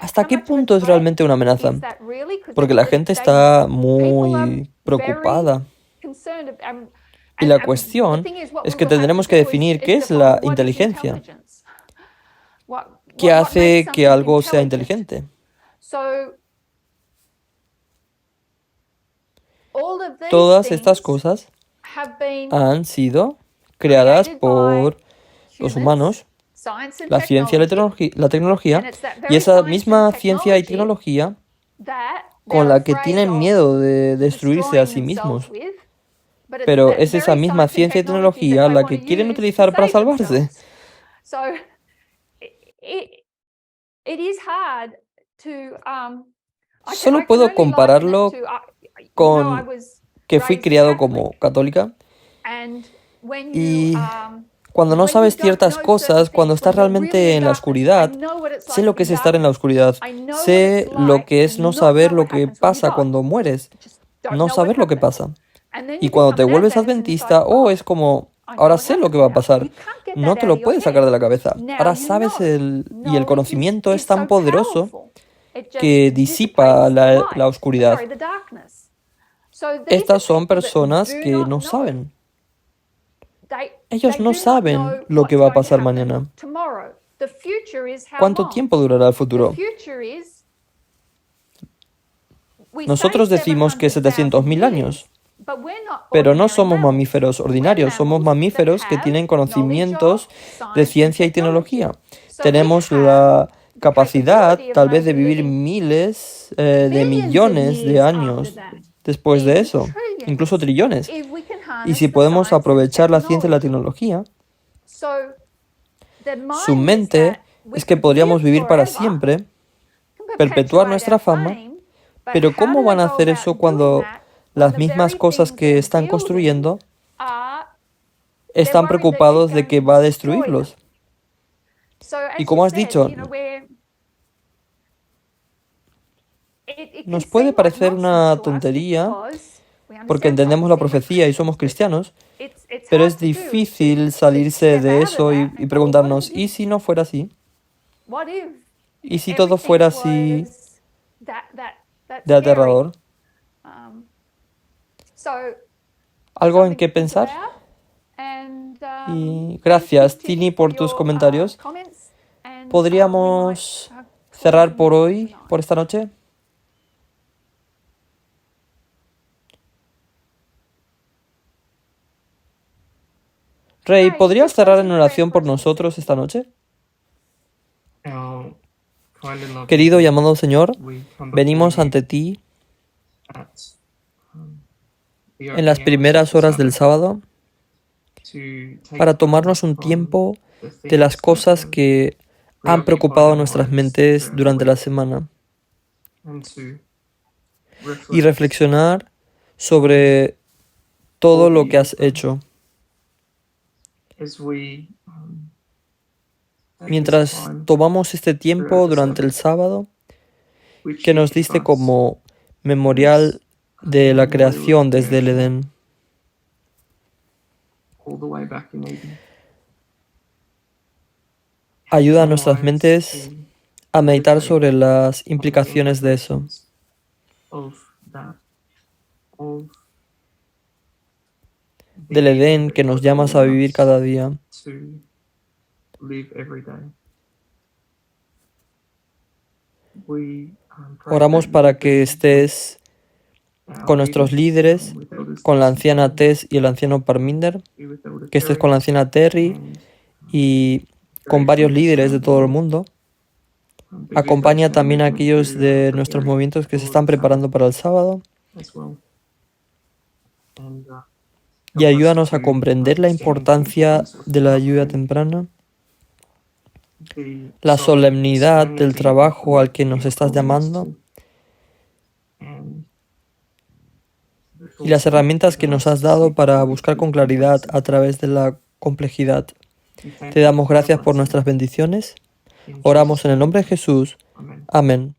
S1: ¿Hasta qué punto es realmente una amenaza? Porque la gente está muy preocupada. Y la cuestión es que tendremos que definir qué es la inteligencia. ¿Qué hace que algo sea inteligente? Todas estas cosas han sido creadas por los humanos, la ciencia y la tecnología, y esa misma ciencia y tecnología con la que tienen miedo de destruirse a sí mismos. Pero es esa misma ciencia y tecnología la que quieren utilizar para salvarse. Solo puedo compararlo con que fui criado como católica y cuando no sabes ciertas cosas, cuando estás realmente en la oscuridad, sé lo que es estar en la oscuridad, sé lo que es no saber lo que pasa cuando mueres, no saber lo que pasa. Y cuando te vuelves adventista, es como, ahora sé lo que va a pasar. No te lo puedes sacar de la cabeza. Ahora sabes y el conocimiento es tan poderoso que disipa la oscuridad. Estas son personas que no saben. Ellos no saben lo que va a pasar mañana. ¿Cuánto tiempo durará el futuro? Nosotros decimos que 700.000 años.
S2: But we're not
S1: Pero no
S2: ordinary
S1: somos
S2: mammals.
S1: mamíferos
S2: We're
S1: ordinarios, somos
S2: mammals
S1: mamíferos
S2: that
S1: que
S2: have
S1: tienen
S2: knowledge
S1: conocimientos
S2: of
S1: de
S2: science
S1: ciencia y
S2: and technology.
S1: tecnología.
S2: So
S1: Tenemos
S2: we have
S1: la
S2: the
S1: capacidad
S2: capability of
S1: tal vez de
S2: maybe
S1: vivir
S2: living
S1: miles de
S2: billions of
S1: millones de
S2: years
S1: años
S2: after that,
S1: después de
S2: even
S1: eso,
S2: trillions,
S1: incluso trillones.
S2: if we can
S1: Y
S2: harness
S1: si
S2: the
S1: podemos
S2: science and
S1: aprovechar la ciencia y la
S2: technology.
S1: tecnología,
S2: So the
S1: su
S2: mind is
S1: mente
S2: that we
S1: es que
S2: could
S1: podríamos
S2: live
S1: vivir para
S2: forever,
S1: siempre,
S2: can
S1: perpetuar
S2: perpetuate
S1: nuestra
S2: our
S1: fama,
S2: fame, but
S1: pero
S2: how
S1: ¿cómo
S2: do
S1: van
S2: they
S1: a
S2: go
S1: hacer
S2: about
S1: eso
S2: doing
S1: cuando
S2: that when
S1: las
S2: the
S1: mismas
S2: very
S1: cosas
S2: things
S1: que
S2: they're
S1: están
S2: building
S1: construyendo
S2: are
S1: están
S2: worried that
S1: preocupados
S2: it's
S1: de
S2: going
S1: que
S2: to
S1: va a
S2: destroy them?
S1: destruirlos?
S2: So
S1: Y
S2: as
S1: como
S2: you
S1: has
S2: said,
S1: dicho,
S2: it can
S1: nos puede
S2: seem like
S1: parecer
S2: nonsense
S1: una
S2: to us
S1: tontería
S2: because we
S1: porque
S2: understand
S1: entendemos la
S2: prophecy,
S1: profecía y somos cristianos,
S2: it's
S1: pero
S2: hard
S1: es
S2: to do,
S1: difícil
S2: to
S1: salirse
S2: step
S1: de
S2: out of
S1: eso
S2: that
S1: y
S2: and go, what
S1: preguntarnos,
S2: if
S1: ¿y si no fuera así?
S2: what if
S1: ¿Y si todo
S2: everything
S1: fuera así
S2: was that
S1: de
S2: scary?
S1: aterrador?
S2: So
S1: ¿Algo en
S2: something
S1: qué
S2: to think
S1: pensar?
S2: about. And
S1: Y
S2: thank
S1: gracias,
S2: you,
S1: Tini,
S2: for
S1: por tus
S2: your,
S1: comentarios.
S2: comments. And,
S1: ¿Podríamos
S2: we might, call
S1: cerrar
S2: it
S1: por
S2: tonight.
S1: hoy, por esta noche? Rey,
S2: Ray,
S1: ¿podrías
S2: just
S1: cerrar
S2: closing
S1: en
S2: prayer
S1: oración
S2: for
S1: por
S2: us.
S1: nosotros esta noche?
S7: Our kind and loving
S1: Querido y
S7: God,
S1: amado Señor,
S7: we come before
S1: venimos
S7: you
S1: ante ti
S7: at, the
S1: en las
S7: opening hours of
S1: primeras
S7: the
S1: horas del sábado
S7: to take
S1: para
S7: time
S1: tomarnos un
S7: from
S1: tiempo
S7: the
S1: de las
S7: things that
S1: cosas
S7: have
S1: que han
S7: preoccupied
S1: preocupado
S7: our
S1: nuestras
S7: minds
S1: mentes
S7: during the
S1: durante la
S7: week,
S1: semana
S7: and to
S1: y
S7: reflect
S1: reflexionar sobre todo lo que has hecho.
S7: as we take this
S1: Mientras
S7: time
S1: tomamos este tiempo
S7: throughout the
S1: durante el
S7: service,
S1: sábado
S7: which
S1: que
S7: you
S1: nos
S7: give
S1: diste
S7: us
S1: como memorial de la creación desde el Edén.
S7: all the way back in Eden.
S1: Ayuda a
S7: Our
S1: nuestras
S7: minds
S1: mentes
S7: to
S1: a meditar
S7: meditate
S1: sobre las
S7: on the
S1: implicaciones de eso.
S7: implications of that, of
S1: Del
S7: the
S1: Edén
S7: that
S1: que
S7: you
S1: nos
S7: are
S1: llamas a
S7: calling
S1: vivir
S7: us
S1: cada día.
S7: to live every day. We pray
S1: Oramos
S7: that you
S1: para
S7: would
S1: que
S7: be
S1: estés
S7: with our
S1: con nuestros
S7: leaders,
S1: líderes,
S7: with Elders
S1: con la
S7: Tess and
S1: anciana
S7: Terry,
S1: Tess y el anciano Parminder,
S7: be with Elder
S1: que estés
S7: Terry,
S1: con la anciana Terry
S7: and
S1: y con
S7: various
S1: varios
S7: leaders
S1: líderes de
S7: around the
S1: todo el
S7: world.
S1: mundo.
S7: Be with those
S1: Acompaña
S7: who are
S1: también a
S7: moving
S1: aquellos
S7: to
S1: de nuestros
S7: preparing
S1: movimientos que se
S7: for
S1: están
S7: the Sabbath
S1: preparando para el sábado
S7: as well. And,
S1: y
S7: help us
S1: ayúdanos a
S7: to
S1: comprender la
S7: understand the
S1: importancia
S7: importance of
S1: de la
S7: our
S1: ayuda
S7: faith,
S1: temprana,
S7: the
S1: la solemnidad del
S7: solemnity
S1: trabajo al que
S7: you
S1: nos
S7: are
S1: estás
S7: calling us
S1: llamando
S7: to, and the
S1: y las
S7: thoughts that
S1: herramientas
S7: you've
S1: que
S7: given
S1: nos
S7: us
S1: has
S7: to
S1: dado
S7: seek
S1: para
S7: you
S1: buscar
S7: with
S1: con claridad a
S7: complexity.
S1: través de la complejidad.
S7: We thank
S1: Te
S7: you
S1: damos
S7: for your
S1: gracias por
S7: blessing.
S1: nuestras bendiciones.
S7: In
S1: Oramos
S7: Jesus'
S1: en el
S7: name,
S1: nombre de Jesús.
S7: amen.
S1: Amén.